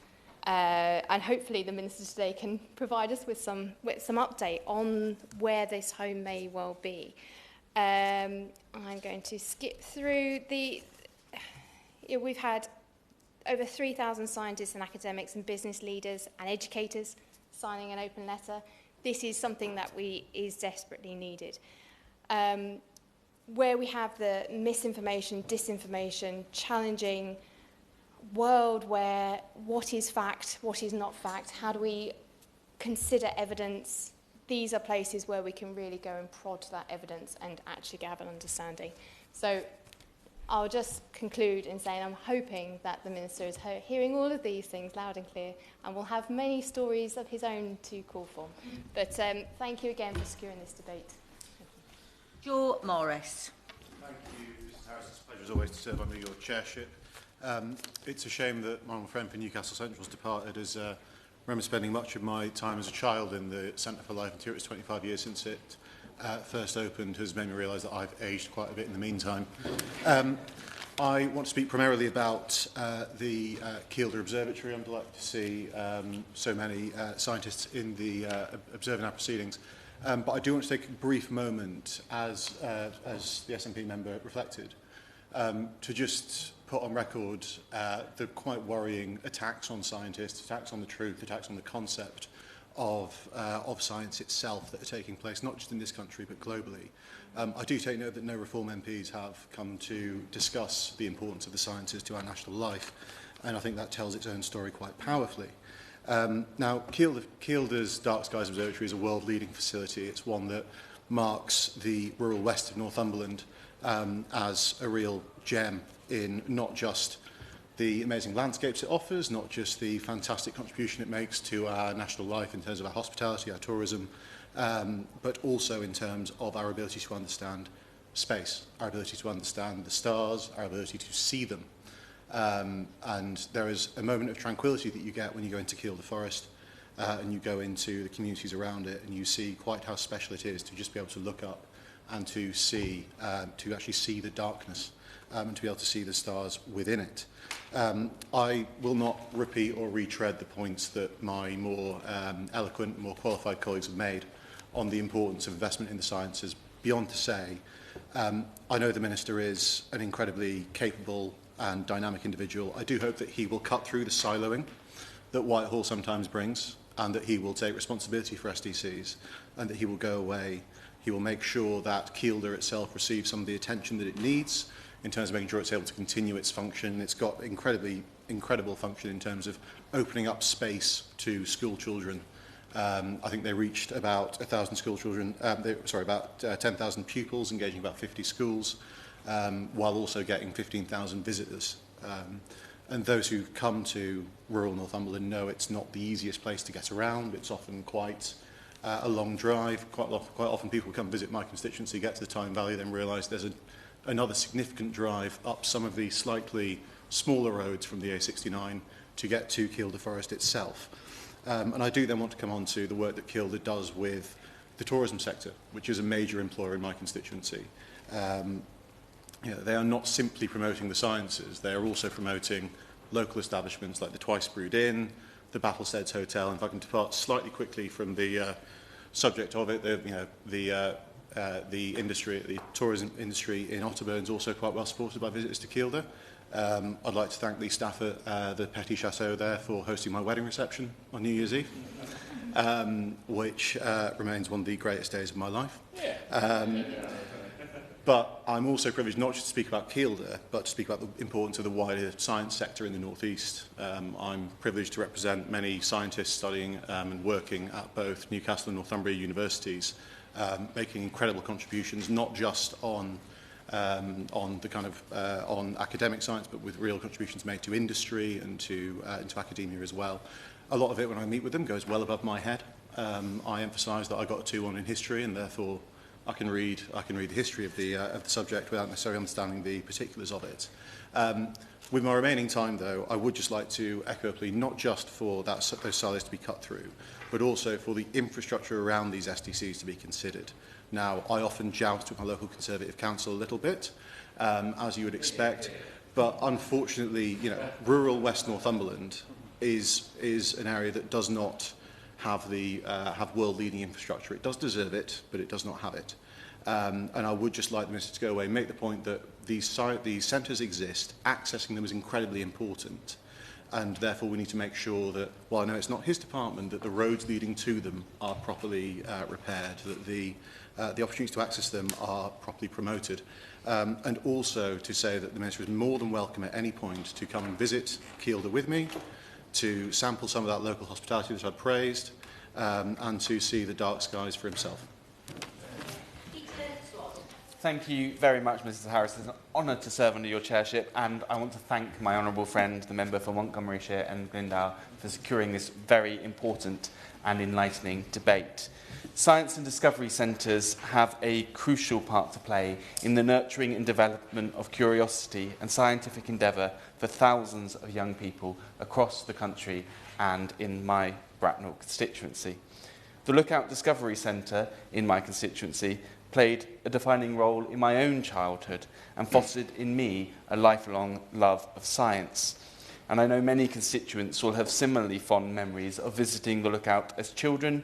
and hopefully the Minister today can provide us with some update on where this home may well be. I'm going to skip through we've had over 3,000 scientists and academics and business leaders and educators signing an open letter. This is something that is desperately needed. Where we have the misinformation, disinformation, challenging world where what is fact, what is not fact, how do we consider evidence, these are places where we can really go and prod that evidence and actually have an understanding. So I'll just conclude in saying I'm hoping that the Minister is hearing all of these things loud and clear and will have many stories of his own to call for. But thank you again for securing this debate. Joe Morris. Thank you, Mrs Harris. It's a pleasure as always to serve under your chairship. It's a shame that my old friend for Newcastle Central has departed, as I remember spending much of my time as a child in the Centre for Life, and here it's 25 years since it first opened, has made me realise that I've aged quite a bit in the meantime. I want to speak primarily about the Kielder Observatory. I'm delighted to see so many scientists in the observing our proceedings. But I do want to take a brief moment, as the SNP member reflected, to just put on record the quite worrying attacks on scientists, attacks on the truth, attacks on the concept of science itself that are taking place, not just in this country, but globally. I do take note that no Reform MPs have come to discuss the importance of the sciences to our national life, and I think that tells its own story quite powerfully. Now, Kielder's Dark Skies Observatory is a world-leading facility. It's one that marks the rural west of Northumberland as a real gem in not just the amazing landscapes it offers, not just the fantastic contribution it makes to our national life in terms of our hospitality, our tourism, but also in terms of our ability to understand space, our ability to understand the stars, our ability to see them. And there is a moment of tranquility that you get when you go into Kielder Forest and you go into the communities around it, and you see quite how special it is to just be able to look up and to see, to actually see the darkness and to be able to see the stars within it. I will not repeat or retread the points that my more eloquent, more qualified colleagues have made on the importance of investment in the sciences, beyond to say, I know the Minister is an incredibly capable and dynamic individual. I do hope that he will cut through the siloing that Whitehall sometimes brings, and that he will take responsibility for SDCs, and that he will go away. He will make sure that Kielder itself receives some of the attention that it needs in terms of making sure it's able to continue its function. It's got incredible function in terms of opening up space to school children. I think they reached about 1,000 school children, about 10,000 pupils, engaging about 50 schools, while also getting 15,000 visitors. And those who come to rural Northumberland know it's not the easiest place to get around. It's often quite a long drive. Quite often people come visit my constituency, get to the Tyne Valley, then realise there's another significant drive up some of the slightly smaller roads from the A69 to get to Kielder Forest itself. And I do then want to come on to the work that Kielder does with the tourism sector, which is a major employer in my constituency. They are not simply promoting the sciences, they are also promoting local establishments like the Twice Brewed Inn, the Battlesteads Hotel. And if I can depart slightly quickly from the subject of it, the industry, the tourism industry in Otterburn is also quite well supported by visitors to Kielder. I'd like to thank the staff at the Petit Chateau there for hosting my wedding reception on New Year's Eve, which remains one of the greatest days of my life. But I'm also privileged not just to speak about Kielder, but to speak about the importance of the wider science sector in the North East. I'm privileged to represent many scientists studying and working at both Newcastle and Northumbria universities, making incredible contributions, not just on academic science, but with real contributions made to industry and to academia as well. A lot of it, when I meet with them, goes well above my head. I emphasise that I got a 2-1 in history, and therefore I can read the history of the subject without necessarily understanding the particulars of it. With my remaining time, though, I would just like to echo a plea not just for those silos to be cut through, but also for the infrastructure around these SDCs to be considered. Now, I often joust with my local Conservative council a little bit, as you would expect, but unfortunately, rural West Northumberland is an area that does not have world-leading infrastructure. It does deserve it, but it does not have it. And I would just like the Minister to go away and make the point that these centres exist, accessing them is incredibly important, and therefore we need to make sure that, while I know it's not his department, that the roads leading to them are properly repaired, that the opportunities to access them are properly promoted, and also to say that the Minister is more than welcome at any point to come and visit Kielder with me, to sample some of that local hospitality that I've praised, and to see the dark skies for himself. Thank you very much, Mrs Harris. It's an honour to serve under your chairship, and I want to thank my honourable friend, the member for Montgomeryshire and Glendower, for securing this very important and enlightening debate. Science and discovery centres have a crucial part to play in the nurturing and development of curiosity and scientific endeavour for thousands of young people across the country and in my Bracknell constituency. The Lookout Discovery Centre in my constituency played a defining role in my own childhood and fostered in me a lifelong love of science. And I know many constituents will have similarly fond memories of visiting the Lookout as children,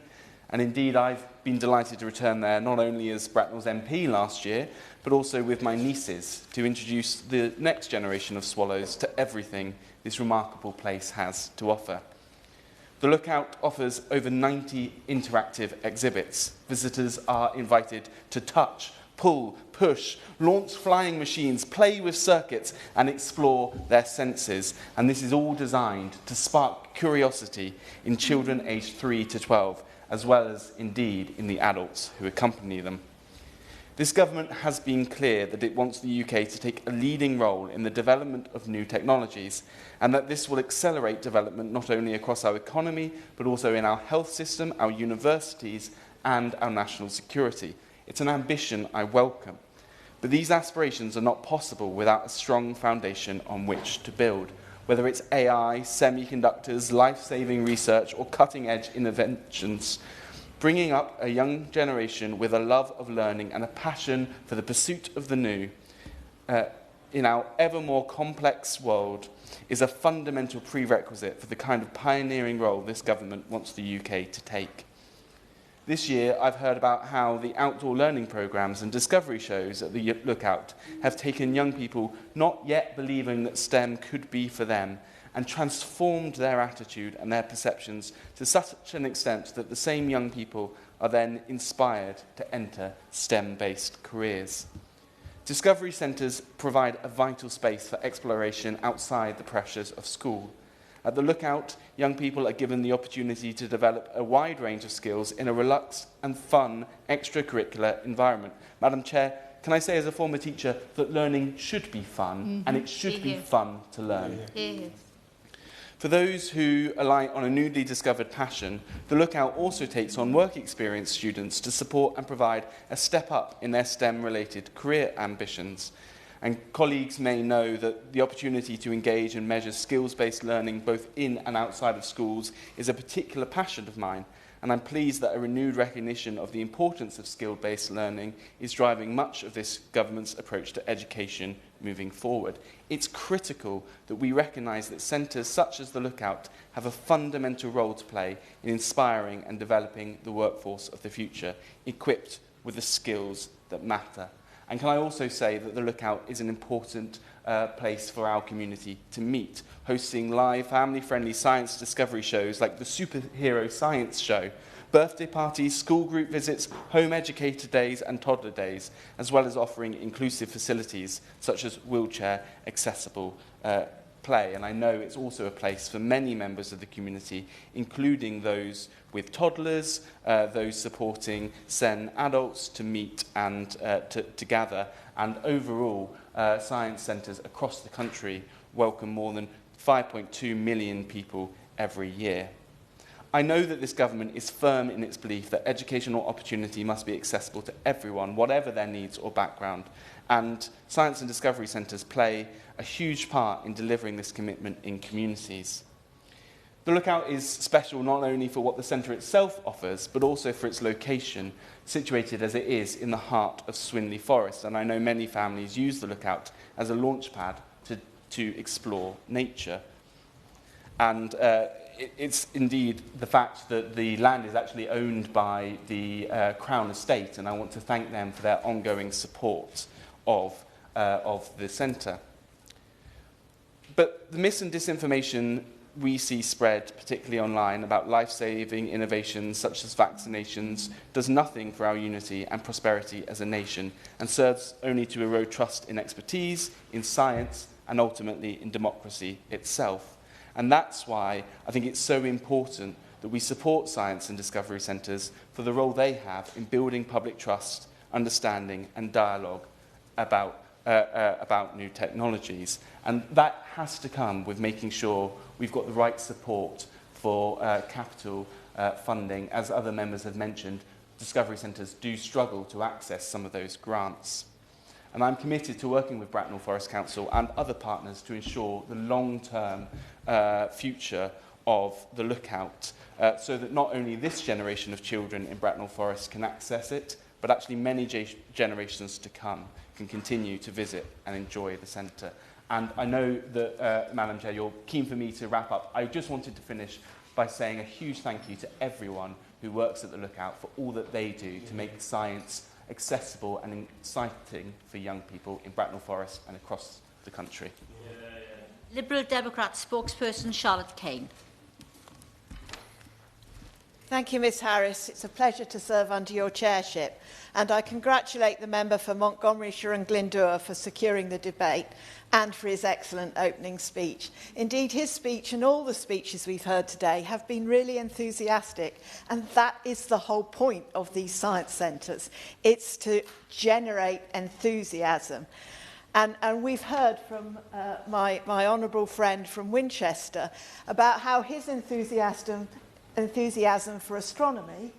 and indeed I've been delighted to return there not only as Bracknell's MP last year, but also with my nieces to introduce the next generation of swallows to everything this remarkable place has to offer. The Lookout offers over 90 interactive exhibits. Visitors are invited to touch, pull, push, launch flying machines, play with circuits and explore their senses. And this is all designed to spark curiosity in children aged 3 to 12, as well as indeed in the adults who accompany them. This government has been clear that it wants the UK to take a leading role in the development of new technologies, and that this will accelerate development not only across our economy, but also in our health system, our universities, and our national security. It's an ambition I welcome. But these aspirations are not possible without a strong foundation on which to build, whether it's AI, semiconductors, life-saving research, or cutting-edge innovations. Bringing up a young generation with a love of learning and a passion for the pursuit of the new in our ever more complex world is a fundamental prerequisite for the kind of pioneering role this government wants the UK to take. This year, I've heard about how the outdoor learning programmes and discovery shows at the Lookout have taken young people not yet believing that STEM could be for them and transformed their attitude and their perceptions to such an extent that the same young people are then inspired to enter STEM-based careers. Discovery centres provide a vital space for exploration outside the pressures of school. At the Lookout, young people are given the opportunity to develop a wide range of skills in a relaxed and fun extracurricular environment. Madam Chair, can I say as a former teacher that learning should be fun, and it should be fun to learn. For those who rely on a newly discovered passion, the Lookout also takes on work experience students to support and provide a step up in their STEM-related career ambitions. And colleagues may know that the opportunity to engage and measure skills-based learning both in and outside of schools is a particular passion of mine, and I'm pleased that a renewed recognition of the importance of skill-based learning is driving much of this government's approach to education moving forward. It's critical that we recognise that centres such as the Lookout have a fundamental role to play in inspiring and developing the workforce of the future, equipped with the skills that matter. And can I also say that the Lookout is an important place for our community to meet, hosting live, family-friendly science discovery shows like the Superhero Science Show, birthday parties, school group visits, home educator days and toddler days, as well as offering inclusive facilities such as wheelchair-accessible play. And I know it's also a place for many members of the community, including those with toddlers, those supporting SEN adults to meet and to gather. And overall, science centres across the country welcome more than 5.2 million people every year. I know that this government is firm in its belief that educational opportunity must be accessible to everyone, whatever their needs or background, and science and discovery centres play a huge part in delivering this commitment in communities. The Lookout is special not only for what the centre itself offers, but also for its location, situated as it is in the heart of Swinley Forest, and I know many families use the Lookout as a launchpad to explore nature. And it's indeed the fact that the land is actually owned by the Crown Estate, and I want to thank them for their ongoing support of the centre. But the mis and disinformation we see spread, particularly online, about life-saving innovations such as vaccinations does nothing for our unity and prosperity as a nation and serves only to erode trust in expertise, in science, and ultimately in democracy itself. And that's why I think it's so important that we support science and discovery centres for the role they have in building public trust, understanding and dialogue about new technologies. And that has to come with making sure we've got the right support for capital funding. As other members have mentioned, discovery centres do struggle to access some of those grants. And I'm committed to working with Bracknell Forest Council and other partners to ensure the long-term future of the Lookout, so that not only this generation of children in Bracknell Forest can access it, but actually many generations to come can continue to visit and enjoy the centre. And I know that, Madam Chair, you're keen for me to wrap up. I just wanted to finish by saying a huge thank you to everyone who works at the Lookout for all that they do to make science accessible and exciting for young people in Bracknell Forest and across the country. Liberal Democrat spokesperson Charlotte Kane. Thank you, Ms Harris. It's a pleasure to serve under your chairship, and I congratulate the member for Montgomeryshire and Glyndŵr for securing the debate and for his excellent opening speech. Indeed, his speech and all the speeches we've heard today have been really enthusiastic, and that is the whole point of these science centres. It's to generate enthusiasm. And we've heard from my honourable friend from Winchester about how his enthusiasm for astronomy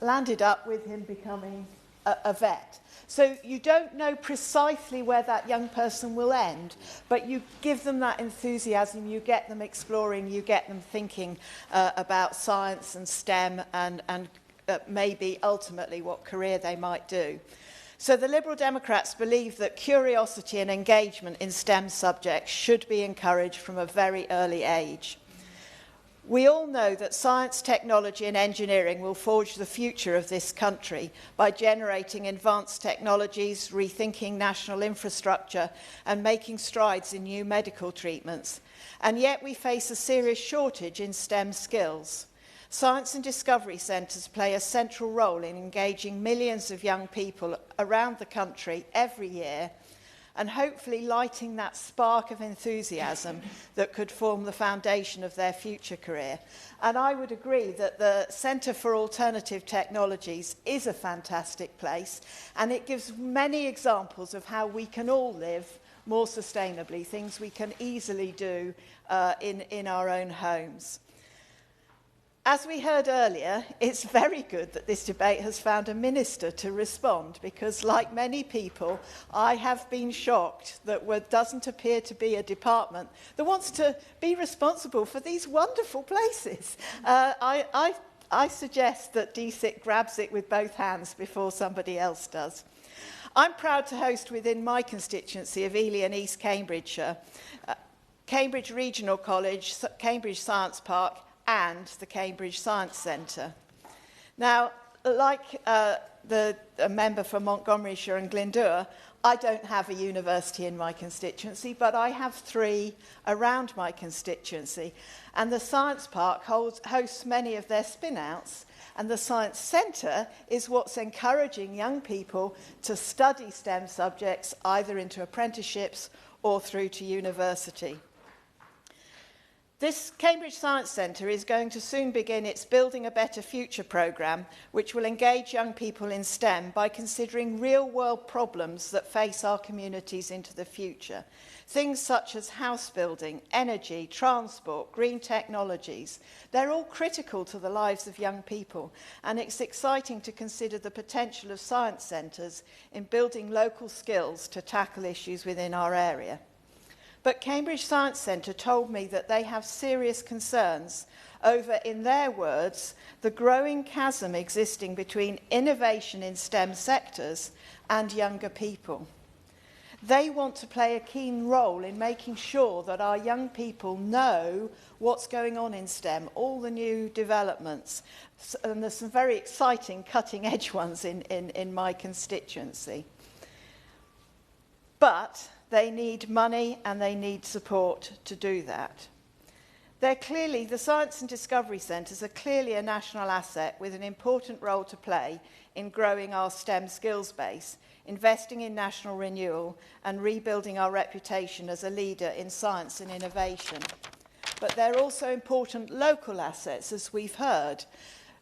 landed up with him becoming a vet. So you don't know precisely where that young person will end, but you give them that enthusiasm, you get them exploring, you get them thinking about science and STEM and maybe ultimately what career they might do. So the Liberal Democrats believe that curiosity and engagement in STEM subjects should be encouraged from a very early age. We all know that science, technology and engineering will forge the future of this country by generating advanced technologies, rethinking national infrastructure and making strides in new medical treatments. And yet we face a serious shortage in STEM skills. Science and discovery centres play a central role in engaging millions of young people around the country every year and hopefully lighting that spark of enthusiasm that could form the foundation of their future career. And I would agree that the Centre for Alternative Technologies is a fantastic place, and it gives many examples of how we can all live more sustainably, things we can easily do in our own homes. As we heard earlier, it's very good that this debate has found a minister to respond, because like many people, I have been shocked that there doesn't appear to be a department that wants to be responsible for these wonderful places. I suggest that DSIT grabs it with both hands before somebody else does. I'm proud to host within my constituency of Ely and East Cambridgeshire, Cambridge Regional College, Cambridge Science Park, and the Cambridge Science Centre. Now, like the member for Montgomeryshire and Glyndŵr, I don't have a university in my constituency, but I have 3 around my constituency. And the Science Park hosts many of their spin-outs, and the Science Centre is what's encouraging young people to study STEM subjects either into apprenticeships or through to university. This Cambridge Science Centre is going to soon begin its Building a Better Future programme, which will engage young people in STEM by considering real-world problems that face our communities into the future. Things such as house building, energy, transport, green technologies. They're all critical to the lives of young people, and it's exciting to consider the potential of science centres in building local skills to tackle issues within our area. But Cambridge Science Centre told me that they have serious concerns over, in their words, the growing chasm existing between innovation in STEM sectors and younger people. They want to play a keen role in making sure that our young people know what's going on in STEM, all the new developments. And there's some very exciting cutting-edge ones in my constituency. But they need money and they need support to do that. The Science and Discovery Centres are clearly a national asset with an important role to play in growing our STEM skills base, investing in national renewal and rebuilding our reputation as a leader in science and innovation. but they're also important local assets, as we've heard,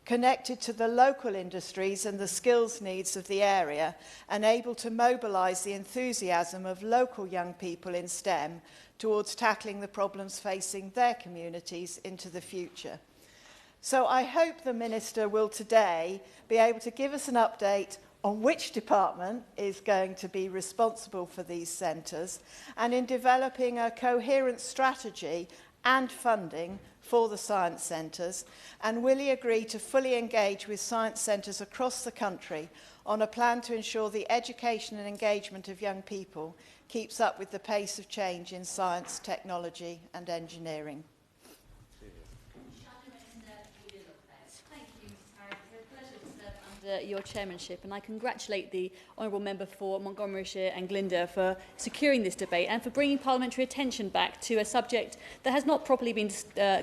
connected to the local industries and the skills needs of the area, and able to mobilise the enthusiasm of local young people in STEM towards tackling the problems facing their communities into the future. So I hope the Minister will today be able to give us an update on which department is going to be responsible for these centres, and in developing a coherent strategy and funding for the science centres, and will he agree to fully engage with science centres across the country on a plan to ensure the education and engagement of young people keeps up with the pace of change in science, technology and engineering? Your chairmanship, and I congratulate the Honourable Member for Montgomeryshire and Glyndŵr for securing this debate and for bringing parliamentary attention back to a subject that has not properly been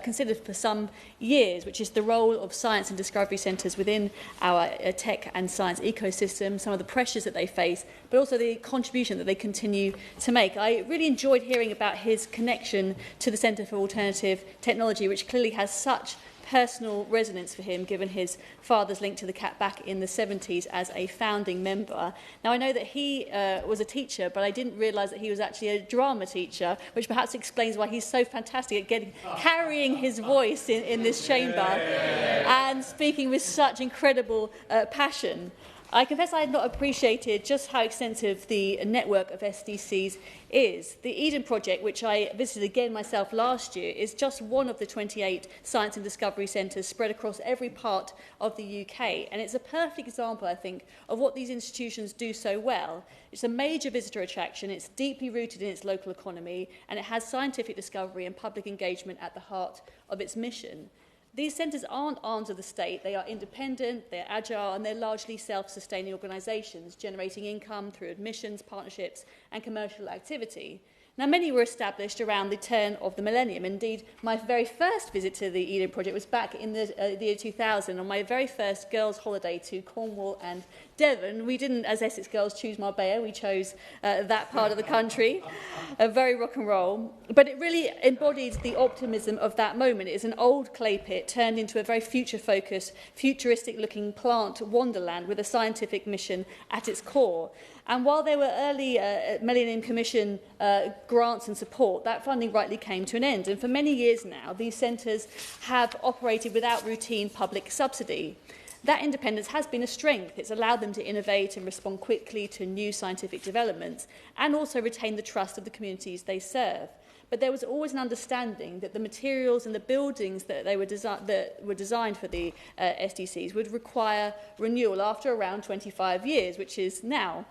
considered for some years, which is the role of science and discovery centres within our tech and science ecosystem, some of the pressures that they face, but also the contribution that they continue to make. I really enjoyed hearing about his connection to the Centre for Alternative Technology, which clearly has such personal resonance for him, given his father's link to the CAT back in the 70s as a founding member. Now, I know that he was a teacher, but I didn't realise that he was actually a drama teacher, which perhaps explains why he's so fantastic at carrying his voice in this chamber and speaking with such incredible passion. I confess I had not appreciated just how extensive the network of SDCs is. The Eden project, which I visited again myself last year, is just one of the 28 science and discovery centres spread across every part of the UK. And it's a perfect example, I think, of what these institutions do so well. It's a major visitor attraction, it's deeply rooted in its local economy, and it has scientific discovery and public engagement at the heart of its mission. These centres aren't arms of the state, they are independent, they're agile, and they're largely self-sustaining organisations, generating income through admissions, partnerships and commercial activity. Now, many were established around the turn of the millennium. Indeed, my very first visit to the Eden project was back in the year 2000, on my very first girls' holiday to Cornwall and Devon. We didn't, as Essex girls, choose Marbella. We chose that part of the country, very rock and roll. But it really embodied the optimism of that moment. It's an old clay pit turned into a very future-focused, futuristic-looking plant wonderland with a scientific mission at its core. And while there were early Millennium Commission grants and support, that funding rightly came to an end. And for many years now, these centres have operated without routine public subsidy. That independence has been a strength. It's allowed them to innovate and respond quickly to new scientific developments, and also retain the trust of the communities they serve. But there was always an understanding that the materials and the buildings that were designed for the SDCs would require renewal after around 25 years, which is now.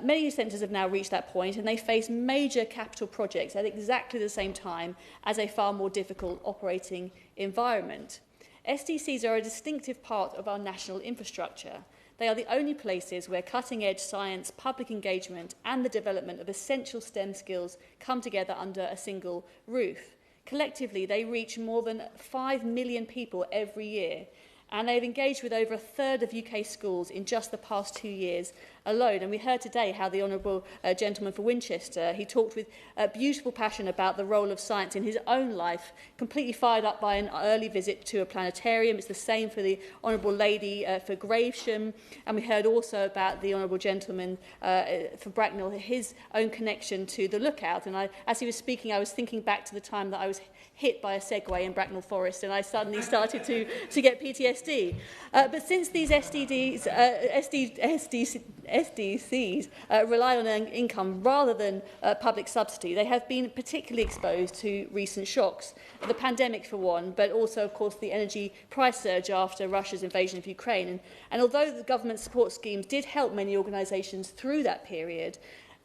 Many centres have now reached that point, and they face major capital projects at exactly the same time as a far more difficult operating environment. SDCs are a distinctive part of our national infrastructure. They are the only places where cutting-edge science, public engagement and the development of essential STEM skills come together under a single roof. Collectively, they reach more than 5 million people every year, and they've engaged with over a third of UK schools in just the past 2 years alone. And we heard today how the Honourable Gentleman for Winchester, he talked with beautiful passion about the role of science in his own life, completely fired up by an early visit to a planetarium. It's the same for the Honourable Lady for Gravesham. And we heard also about the Honourable Gentleman for Bracknell, his own connection to the Lookout. And as he was speaking, I was thinking back to the time that I was hit by a Segway in Bracknell Forest, and I suddenly started to get PTSD. But since these SDCs rely on income rather than public subsidy, they have been particularly exposed to recent shocks. The pandemic, for one, but also, of course, the energy price surge after Russia's invasion of Ukraine. And although the government support schemes did help many organisations through that period,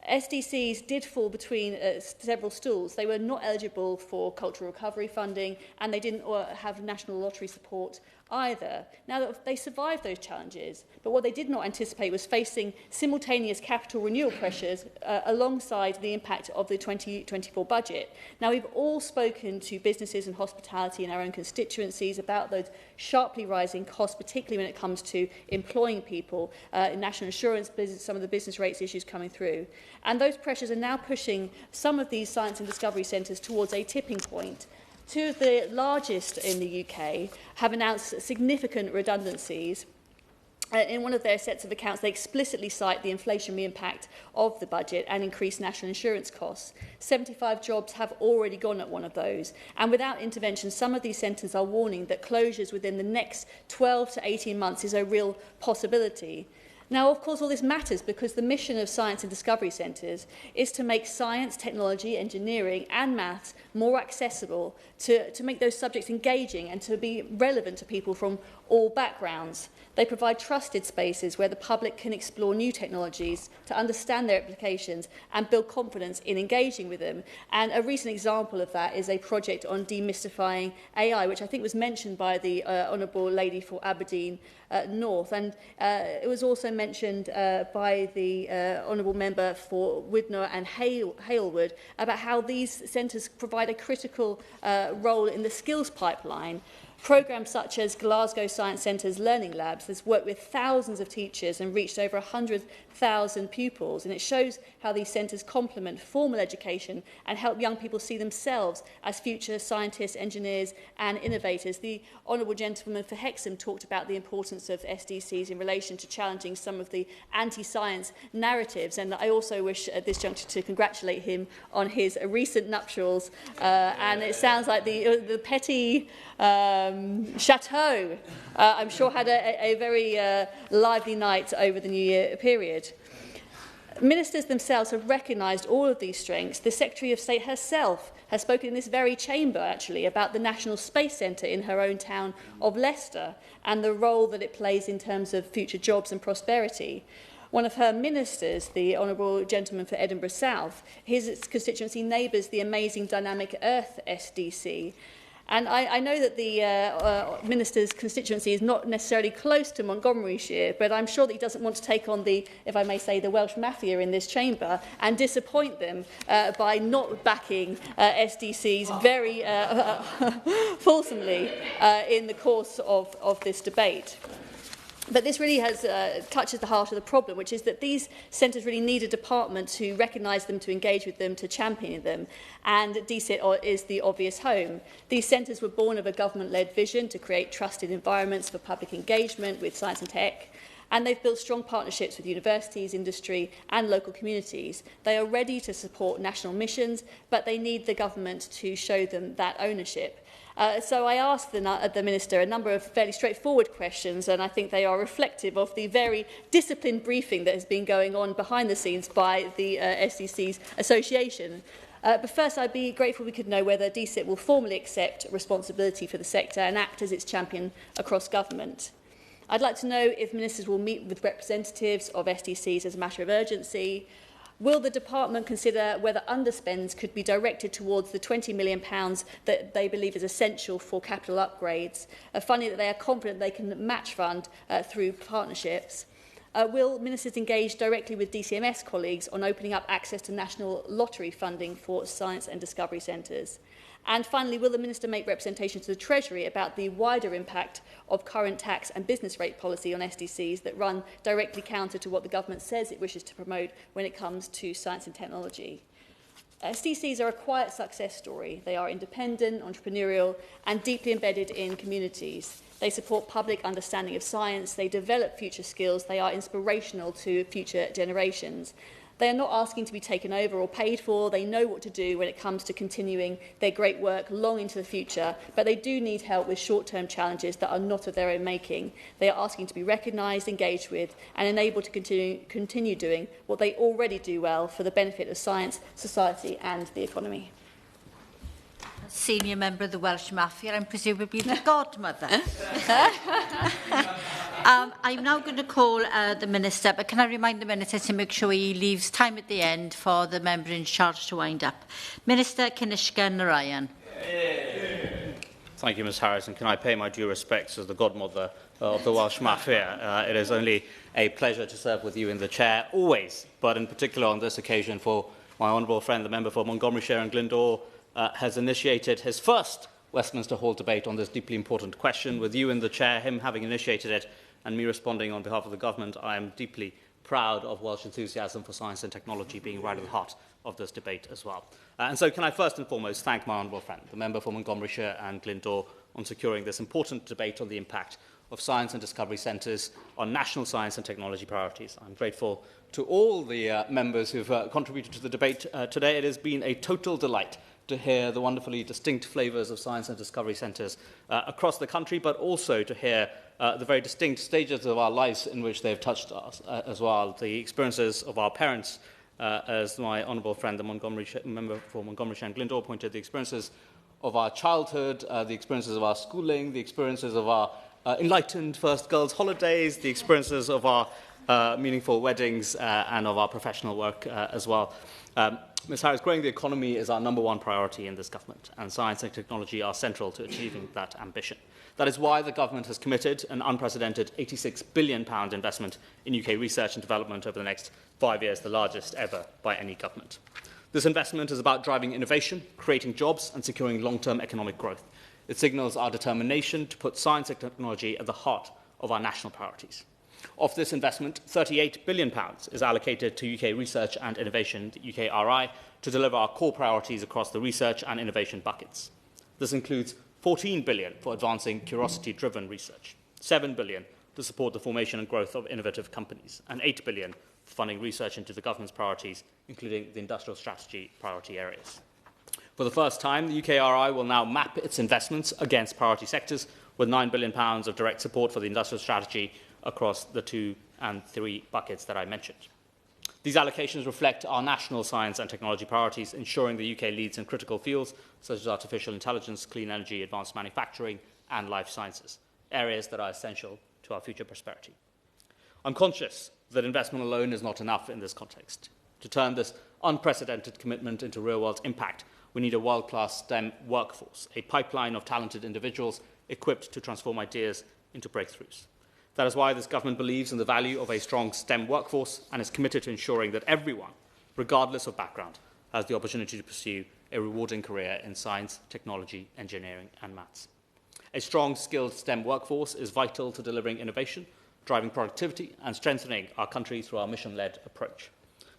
SDCs did fall between several stools. They were not eligible for cultural recovery funding, and they didn't have national lottery support either. Now, they survived those challenges, but what they did not anticipate was facing simultaneous capital renewal pressures alongside the impact of the 2024 budget. Now, we've all spoken to businesses and hospitality in our own constituencies about those sharply rising costs, particularly when it comes to employing people, in national insurance, some of the business rates issues coming through. And those pressures are now pushing some of these science and discovery centres towards a tipping point. Two of the largest in the UK have announced significant redundancies. In one of their sets of accounts, they explicitly cite the inflationary impact of the budget and increased national insurance costs. 75 jobs have already gone at one of those. And without intervention, some of these centres are warning that closures within the next 12 to 18 months is a real possibility. Now, of course, all this matters because the mission of science and discovery centres is to make science, technology, engineering and maths more accessible, to make those subjects engaging and to be relevant to people from all backgrounds. They provide trusted spaces where the public can explore new technologies, to understand their applications and build confidence in engaging with them. And a recent example of that is a project on demystifying AI, which I think was mentioned by the Honourable Lady for Aberdeen North. And it was also mentioned by the Honourable Member for Widner and Halewood about how these centres provide a critical role in the skills pipeline. Programmes such as Glasgow Science Centre's Learning Labs has worked with thousands of teachers and reached over 100,000 pupils, and it shows how these centres complement formal education and help young people see themselves as future scientists, engineers and innovators. The Honourable Gentleman for Hexham talked about the importance of SDCs in relation to challenging some of the anti-science narratives, and I also wish at this juncture to congratulate him on his recent nuptials, and it sounds like the petty chateau, I'm sure, had a very lively night over the New Year period. Ministers themselves have recognised all of these strengths. The Secretary of State herself has spoken in this very chamber, actually, about the National Space Centre in her own town of Leicester and the role that it plays in terms of future jobs and prosperity. One of her ministers, the Honourable Gentleman for Edinburgh South, his constituency neighbours the amazing Dynamic Earth SDC. And I know that the minister's constituency is not necessarily close to Montgomeryshire, but I'm sure that he doesn't want to take on the, if I may say, the Welsh mafia in this chamber and disappoint them by not backing SDCs very fulsomely in the course of this debate. But this really touches the heart of the problem, which is that these centres really need a department to recognise them, to engage with them, to champion them. And DCIT is the obvious home. These centres were born of a government-led vision to create trusted environments for public engagement with science and tech. And they've built strong partnerships with universities, industry and local communities. They are ready to support national missions, but they need the government to show them that ownership. So I asked the Minister a number of fairly straightforward questions, and I think they are reflective of the very disciplined briefing that has been going on behind the scenes by the SDC's Association. But first, I'd be grateful we could know whether DCIT will formally accept responsibility for the sector and act as its champion across government. I'd like to know if ministers will meet with representatives of SDCs as a matter of urgency. Will the department consider whether underspends could be directed towards the £20 million that they believe is essential for capital upgrades, funding that they are confident they can match fund through partnerships? Will ministers engage directly with DCMS colleagues on opening up access to national lottery funding for science and discovery centres? And finally, will the Minister make representation to the Treasury about the wider impact of current tax and business rate policy on SDCs that run directly counter to what the government says it wishes to promote when it comes to science and technology? SDCs are a quiet success story. They are independent, entrepreneurial and deeply embedded in communities. They support public understanding of science, they develop future skills, they are inspirational to future generations. They are not asking to be taken over or paid for. They know what to do when it comes to continuing their great work long into the future, but they do need help with short-term challenges that are not of their own making. They are asking to be recognised, engaged with, and enabled to continue doing what they already do well for the benefit of science, society and the economy. Senior member of the Welsh Mafia, and presumably the godmother. I'm now going to call the Minister, but can I remind the Minister to make sure he leaves time at the end for the member in charge to wind up. Minister Kinishka Narayan. Thank you, Ms Harris, and can I pay my due respects as the godmother of the Welsh Mafia. It is only a pleasure to serve with you in the chair, always, but in particular on this occasion for my honourable friend, the member for Montgomeryshire and Glyndŵr, has initiated his first Westminster Hall debate on this deeply important question. With you in the chair, him having initiated it, and me responding on behalf of the government, I am deeply proud of Welsh enthusiasm for science and technology being right at the heart of this debate as well. And so can I first and foremost thank my honourable friend, the member for Montgomeryshire and Glyndŵr, on securing this important debate on the impact of science and discovery centres on national science and technology priorities. I'm grateful to all the members who've contributed to the debate today. It has been a total delight to hear the wonderfully distinct flavours of science and discovery centres across the country, but also to hear the very distinct stages of our lives in which they've touched us as well, the experiences of our parents, as my honourable friend, the member for Montgomeryshire and Glyndŵr, pointed, the experiences of our childhood, the experiences of our schooling, the experiences of our enlightened first girls' holidays, the experiences of our meaningful weddings and of our professional work as well. Ms Harris, growing the economy is our #1 priority in this government, and science and technology are central to achieving that ambition. That is why the government has committed an unprecedented £86 billion investment in UK research and development over the next 5 years, the largest ever by any government. This investment is about driving innovation, creating jobs and securing long-term economic growth. It signals our determination to put science and technology at the heart of our national priorities. Of this investment, £38 billion is allocated to UK research and innovation, the UKRI, to deliver our core priorities across the research and innovation buckets. This includes £14 billion for advancing curiosity-driven research, £7 billion to support the formation and growth of innovative companies, and £8 billion for funding research into the government's priorities, including the industrial strategy priority areas. For the first time, the UKRI will now map its investments against priority sectors, with £9 billion of direct support for the industrial strategy across the 2 and 3 buckets that I mentioned. These allocations reflect our national science and technology priorities, ensuring the UK leads in critical fields such as artificial intelligence, clean energy, advanced manufacturing and life sciences, areas that are essential to our future prosperity. I'm conscious that investment alone is not enough in this context. To turn this unprecedented commitment into real-world impact, we need a world-class STEM workforce, a pipeline of talented individuals equipped to transform ideas into breakthroughs. That is why this government believes in the value of a strong STEM workforce and is committed to ensuring that everyone, regardless of background, has the opportunity to pursue a rewarding career in science, technology, engineering and maths. A strong, skilled STEM workforce is vital to delivering innovation, driving productivity and strengthening our country through our mission-led approach.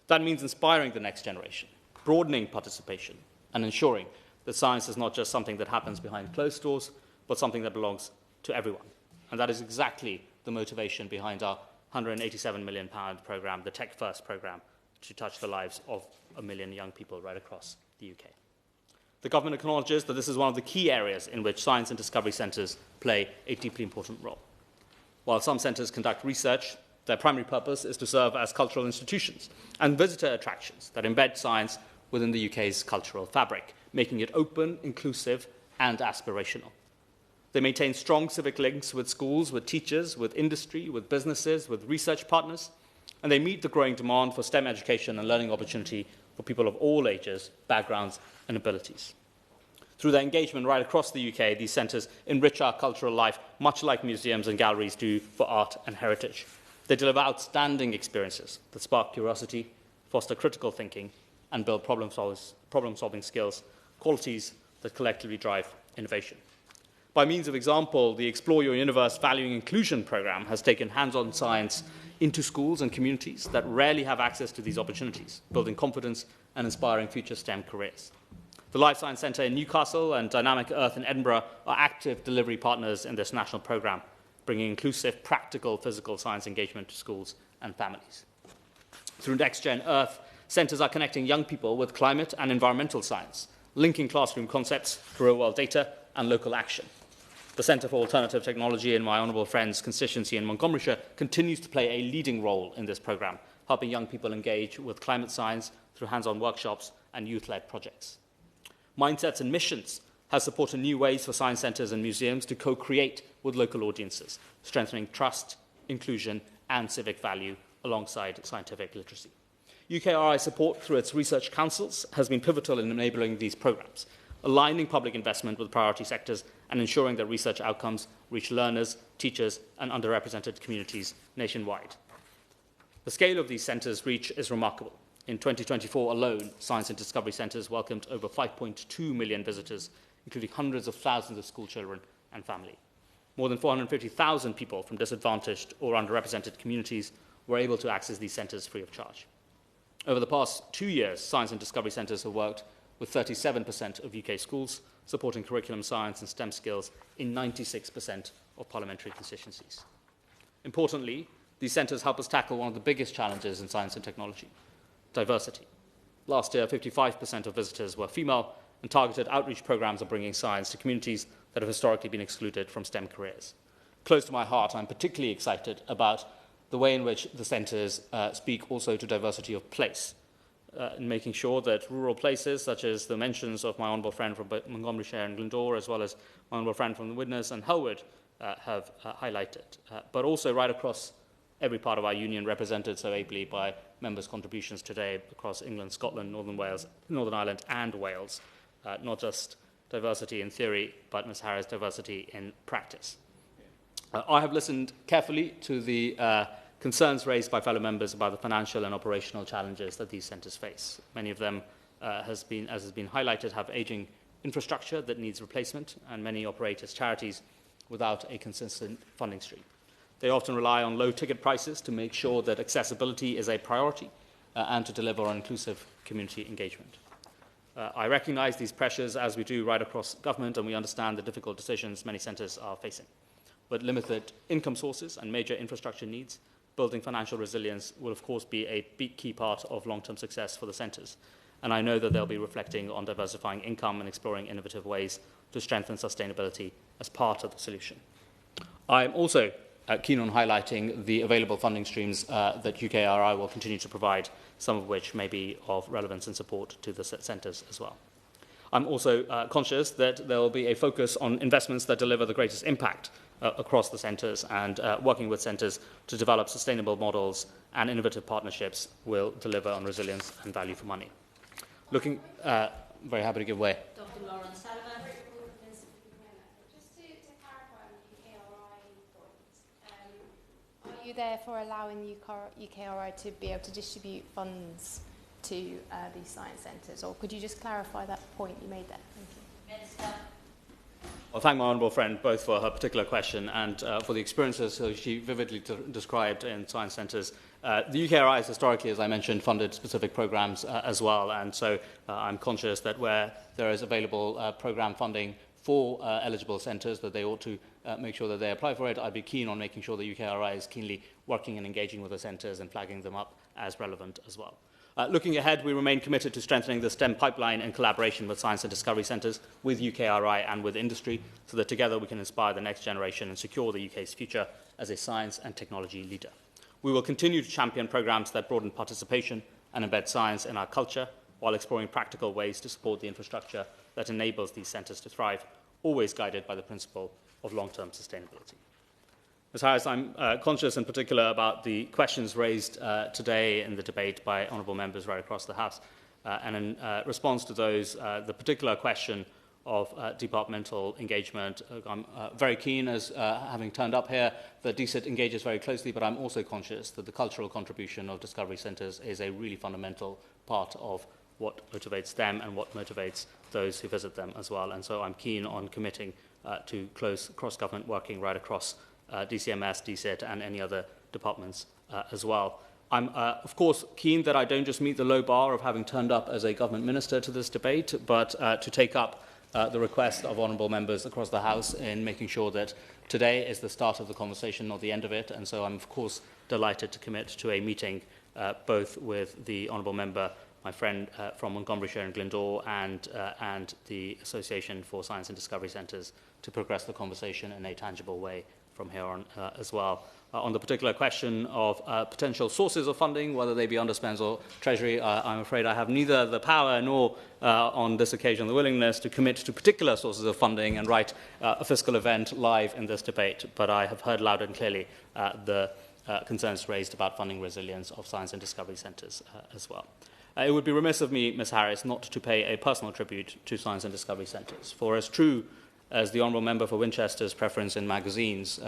That means inspiring the next generation, broadening participation and ensuring that science is not just something that happens behind closed doors, but something that belongs to everyone. And that is exactly the motivation behind our £187 million programme, the Tech First programme, to touch the lives of 1 million young people right across the UK. The government acknowledges that this is one of the key areas in which science and discovery centres play a deeply important role. While some centres conduct research, their primary purpose is to serve as cultural institutions and visitor attractions that embed science within the UK's cultural fabric, making it open, inclusive and aspirational. They maintain strong civic links with schools, with teachers, with industry, with businesses, with research partners, and they meet the growing demand for STEM education and learning opportunity for people of all ages, backgrounds and abilities. Through their engagement right across the UK, these centres enrich our cultural life, much like museums and galleries do for art and heritage. They deliver outstanding experiences that spark curiosity, foster critical thinking, and build problem-solving skills, qualities that collectively drive innovation. By means of example, the Explore Your Universe Valuing Inclusion programme has taken hands-on science into schools and communities that rarely have access to these opportunities, building confidence and inspiring future STEM careers. The Life Science Centre in Newcastle and Dynamic Earth in Edinburgh are active delivery partners in this national programme, bringing inclusive, practical, physical science engagement to schools and families. Through NextGen Earth, centres are connecting young people with climate and environmental science, linking classroom concepts to real-world data and local action. The Centre for Alternative Technology in my honourable friend's constituency in Montgomeryshire continues to play a leading role in this programme, helping young people engage with climate science through hands-on workshops and youth-led projects. Mindsets and Missions has supported new ways for science centres and museums to co-create with local audiences, strengthening trust, inclusion and civic value alongside scientific literacy. UKRI support through its research councils has been pivotal in enabling these programmes, aligning public investment with priority sectors and ensuring that research outcomes reach learners, teachers and underrepresented communities nationwide. The scale of these centres' reach is remarkable. In 2024 alone, science and discovery centres welcomed over 5.2 million visitors, including hundreds of thousands of school children and family. More than 450,000 people from disadvantaged or underrepresented communities were able to access these centres free of charge. Over the past 2 years, Science and Discovery Centres have worked with 37% of UK schools, supporting curriculum science and STEM skills in 96% of parliamentary constituencies. Importantly, these centres help us tackle one of the biggest challenges in science and technology: diversity. Last year, 55% of visitors were female, and targeted outreach programmes are bringing science to communities that have historically been excluded from STEM careers. Close to my heart, I'm particularly excited about the way in which the centres speak also to diversity of place, in making sure that rural places, such as the mentions of my honourable friend from Montgomeryshire and Glyndŵr, as well as my honourable friend from the Widnes and Howard, have highlighted, but also right across every part of our union, represented so ably by members' contributions today across England, Scotland, Northern Wales, Northern Ireland and Wales. Not just diversity in theory, but Ms Harris, diversity in practice. I have listened carefully to the concerns raised by fellow members about the financial and operational challenges that these centres face. Many of them, as has been highlighted, have ageing infrastructure that needs replacement, and many operate as charities without a consistent funding stream. They often rely on low ticket prices to make sure that accessibility is a priority and to deliver on inclusive community engagement. I recognise these pressures, as we do right across government, and we understand the difficult decisions many centres are facing. But limited income sources and major infrastructure needs, building financial resilience will of course be a big key part of long-term success for the centres. And I know that they'll be reflecting on diversifying income and exploring innovative ways to strengthen sustainability as part of the solution. I'm also keen on highlighting the available funding streams that UKRI will continue to provide, some of which may be of relevance and support to the centres as well. I'm also conscious that there will be a focus on investments that deliver the greatest impact across the centres, and working with centres to develop sustainable models and innovative partnerships will deliver on resilience and value for money. Looking, very happy to give way. Dr. Lawrence Salva. Just to clarify on the UKRI point, are you therefore allowing the UKRI to be able to distribute funds to these science centres, or could you just clarify that point you made there? Thank you. Minister. I'll thank my honourable friend both for her particular question and for the experiences she vividly described in science centres. The UKRI has historically, as I mentioned, funded specific programmes as well, and so I'm conscious that where there is available programme funding for eligible centres, that they ought to make sure that they apply for it. I'd be keen on making sure the UKRI is keenly working and engaging with the centres and flagging them up as relevant as well. Looking ahead, we remain committed to strengthening the STEM pipeline in collaboration with science and discovery centres, with UKRI and with industry, so that together we can inspire the next generation and secure the UK's future as a science and technology leader. We will continue to champion programmes that broaden participation and embed science in our culture, while exploring practical ways to support the infrastructure that enables these centres to thrive, always guided by the principle of long-term sustainability. Ms Harris, I'm conscious in particular about the questions raised today in the debate by honourable members right across the House. And in response to those, the particular question of departmental engagement, I'm very keen, as having turned up here, that DCIT engages very closely, but I'm also conscious that the cultural contribution of discovery centres is a really fundamental part of what motivates them and what motivates those who visit them as well. And so I'm keen on committing to close cross-government working right across DCMS, DCIT and any other departments as well. I'm, of course, keen that I don't just meet the low bar of having turned up as a government minister to this debate, but to take up the request of honourable members across the House in making sure that today is the start of the conversation, not the end of it. And so I'm, of course, delighted to commit to a meeting both with the honourable member, my friend from Montgomeryshire and Glyndŵr, and the Association for Science and Discovery Centres to progress the conversation in a tangible way from here on as well. On the particular question of potential sources of funding, whether they be underspends or Treasury, I'm afraid I have neither the power nor on this occasion the willingness to commit to particular sources of funding and write a fiscal event live in this debate, but I have heard loud and clearly the concerns raised about funding resilience of science and discovery centres as well. It would be remiss of me, Ms Harris, not to pay a personal tribute to science and discovery centres, for as true as the honourable member for Winchester's preference in magazines,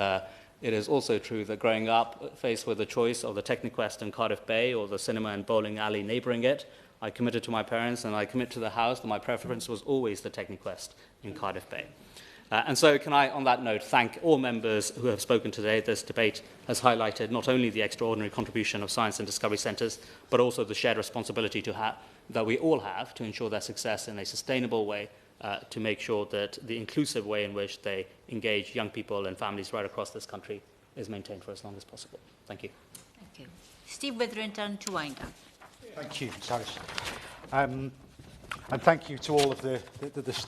it is also true that growing up, faced with the choice of the Techniquest in Cardiff Bay or the cinema and bowling alley neighbouring it, I committed to my parents and I commit to the House that my preference was always the Techniquest in Cardiff Bay. And so can I, on that note, thank all members who have spoken today. This debate has highlighted not only the extraordinary contribution of science and discovery centres, but also the shared responsibility that we all have to ensure their success in a sustainable way, to make sure that the inclusive way in which they engage young people and families right across this country is maintained for as long as possible. Thank you. Thank you. Steve Witherington to wind up. Thank you, Ms Harris. And thank you to all of the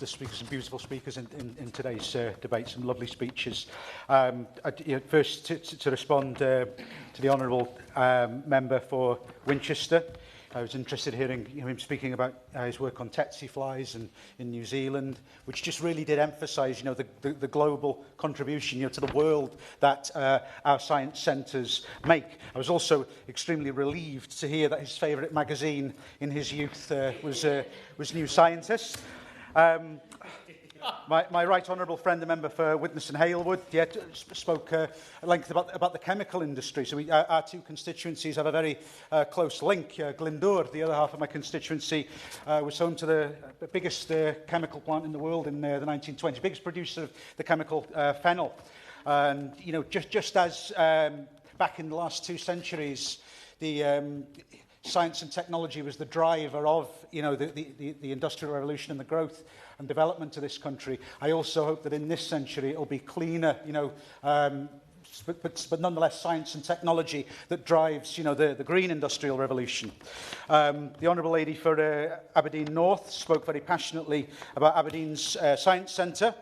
speakers and beautiful speakers in today's debate. Some lovely speeches. First, to respond to the Honourable Member for Winchester. I was interested in hearing him speaking about his work on tsetse flies in New Zealand, which just really did emphasise, the global contribution, to the world that our science centres make. I was also extremely relieved to hear that his favourite magazine in his youth was New Scientist. My right honourable friend, the member for Witness and Halewood, spoke at length about the chemical industry. So our two constituencies have a very close link. Glyndŵr, the other half of my constituency, was home to the biggest chemical plant in the world in the 1920s, biggest producer of the chemical phenol. And, just as back in the last 2 centuries, the science and technology was the driver of, the industrial revolution and the growth and development of this country. I also hope that in this century it'll be cleaner, but nonetheless science and technology that drives, the green industrial revolution. The Honourable Lady for Aberdeen North spoke very passionately about Aberdeen's Science Centre.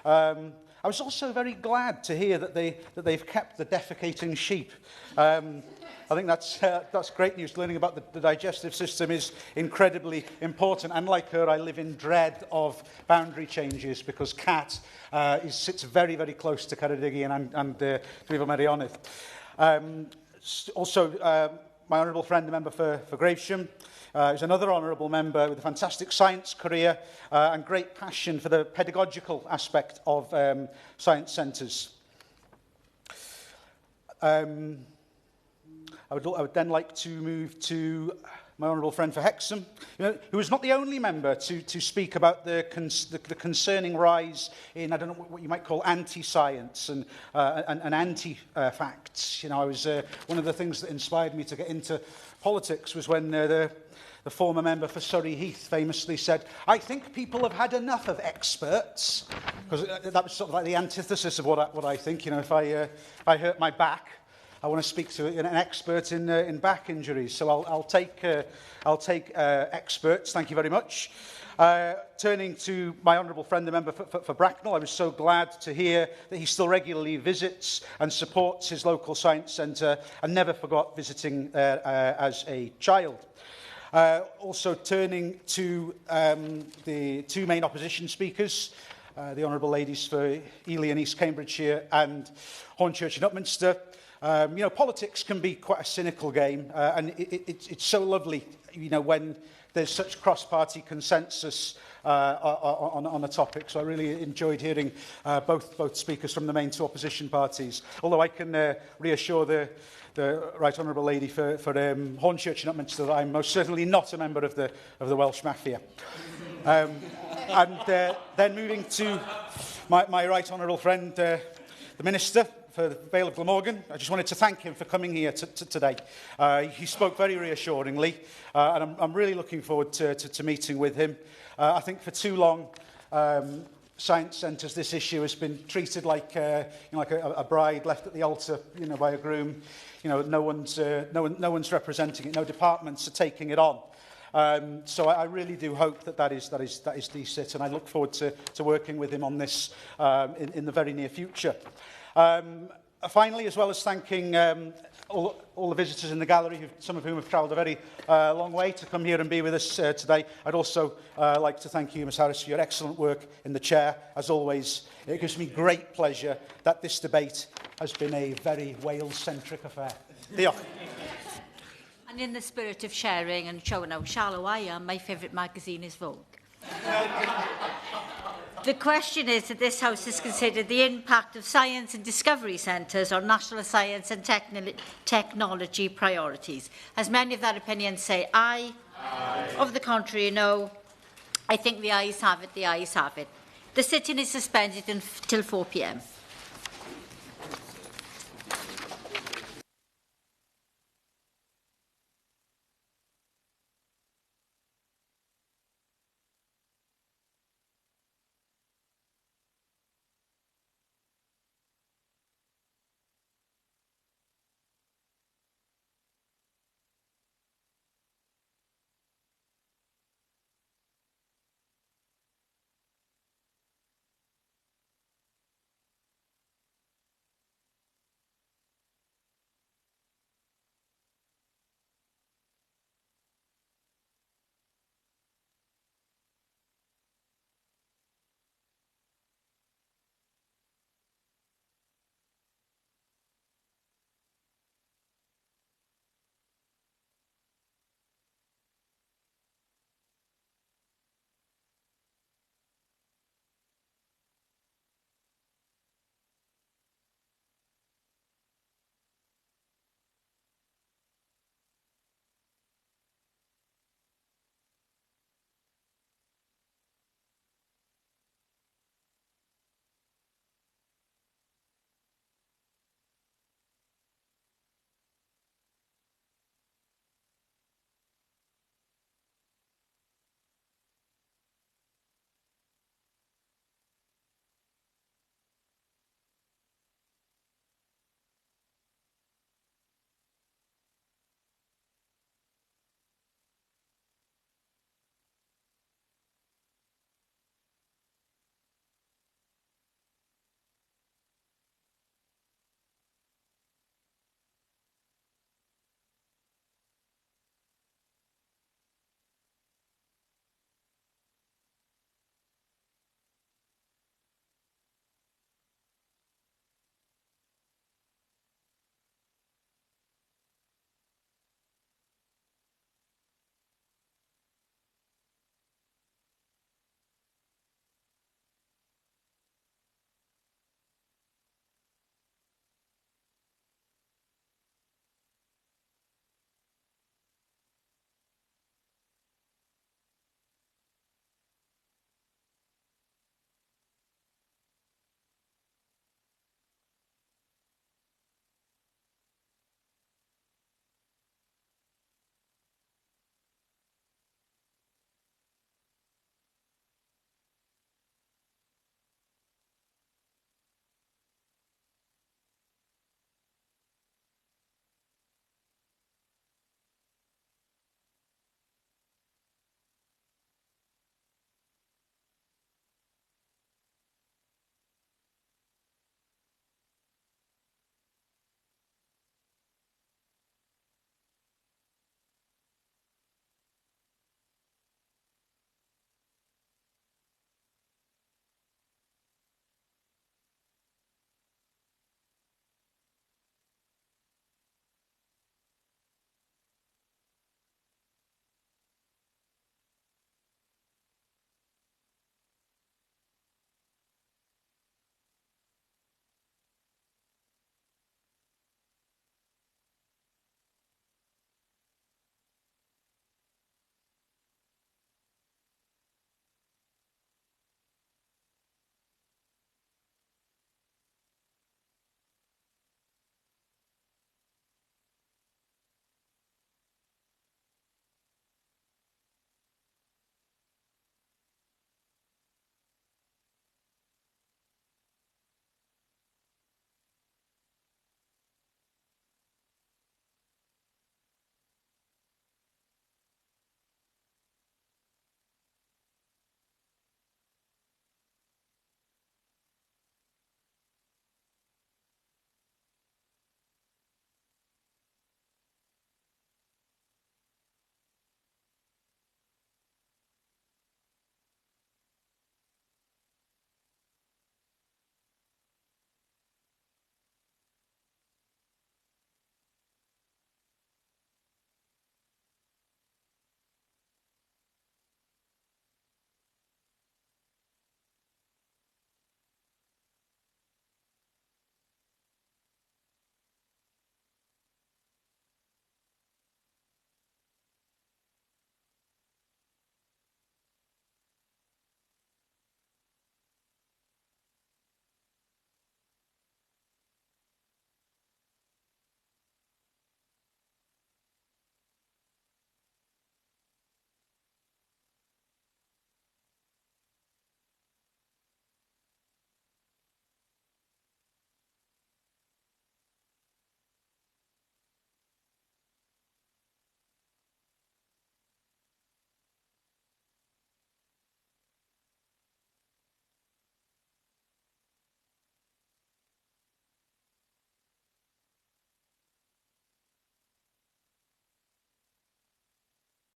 I was also very glad to hear that they've kept the defecating sheep. I think that's great news. Learning about the digestive system is incredibly important. And like her, I live in dread of boundary changes because Cat sits very, very close to Ceredigion and to be very honest. Also, my honourable friend, the member for Gravesham, is another honourable member with a fantastic science career and great passion for the pedagogical aspect of science centres. I would then like to move to my honourable friend for Hexham, who was not the only member to speak about the concerning rise in, I don't know what you might call anti-science and anti-facts. I was one of the things that inspired me to get into politics was when the former member for Surrey Heath famously said, "I think people have had enough of experts," because that was sort of like the antithesis of what I think. If I hurt my back, I want to speak to an expert in back injuries, so I'll take experts. Thank you very much. Turning to my honourable friend, the member for Bracknell, I was so glad to hear that he still regularly visits and supports his local science centre and never forgot visiting as a child. Also turning to the 2 main opposition speakers, the honourable ladies for Ely and East Cambridgeshire and Hornchurch and Upminster. Politics can be quite a cynical game, and it's so lovely, when there's such cross-party consensus on a topic. So I really enjoyed hearing both speakers from the main 2 opposition parties. Although I can reassure the right honourable lady for Hornchurch and Upminster that I'm most certainly not a member of the Welsh Mafia. And then moving to my right honourable friend, the Minister for the Vale of Glamorgan. I just wanted to thank him for coming here today. He spoke very reassuringly, and I'm really looking forward to meeting with him. I think for too long, science centres, this issue has been treated like a bride left at the altar, by a groom. No one's representing it. No departments are taking it on. So I really do hope that is decent, and I look forward to working with him on this in the very near future. Finally, as well as thanking all the visitors in the gallery, some of whom have travelled a very long way to come here and be with us today, I'd also like to thank you, Ms Harris, for your excellent work in the chair. As always, it gives me great pleasure that this debate has been a very Wales-centric affair. Diolch. And in the spirit of sharing and showing how shallow I am, my favourite magazine is Vogue. The question is that this House has considered the impact of science and discovery centres on national science and technology priorities. As many of that opinion say aye. Of the contrary, no. I think the ayes have it, the ayes have it. The sitting is suspended until 4 p.m.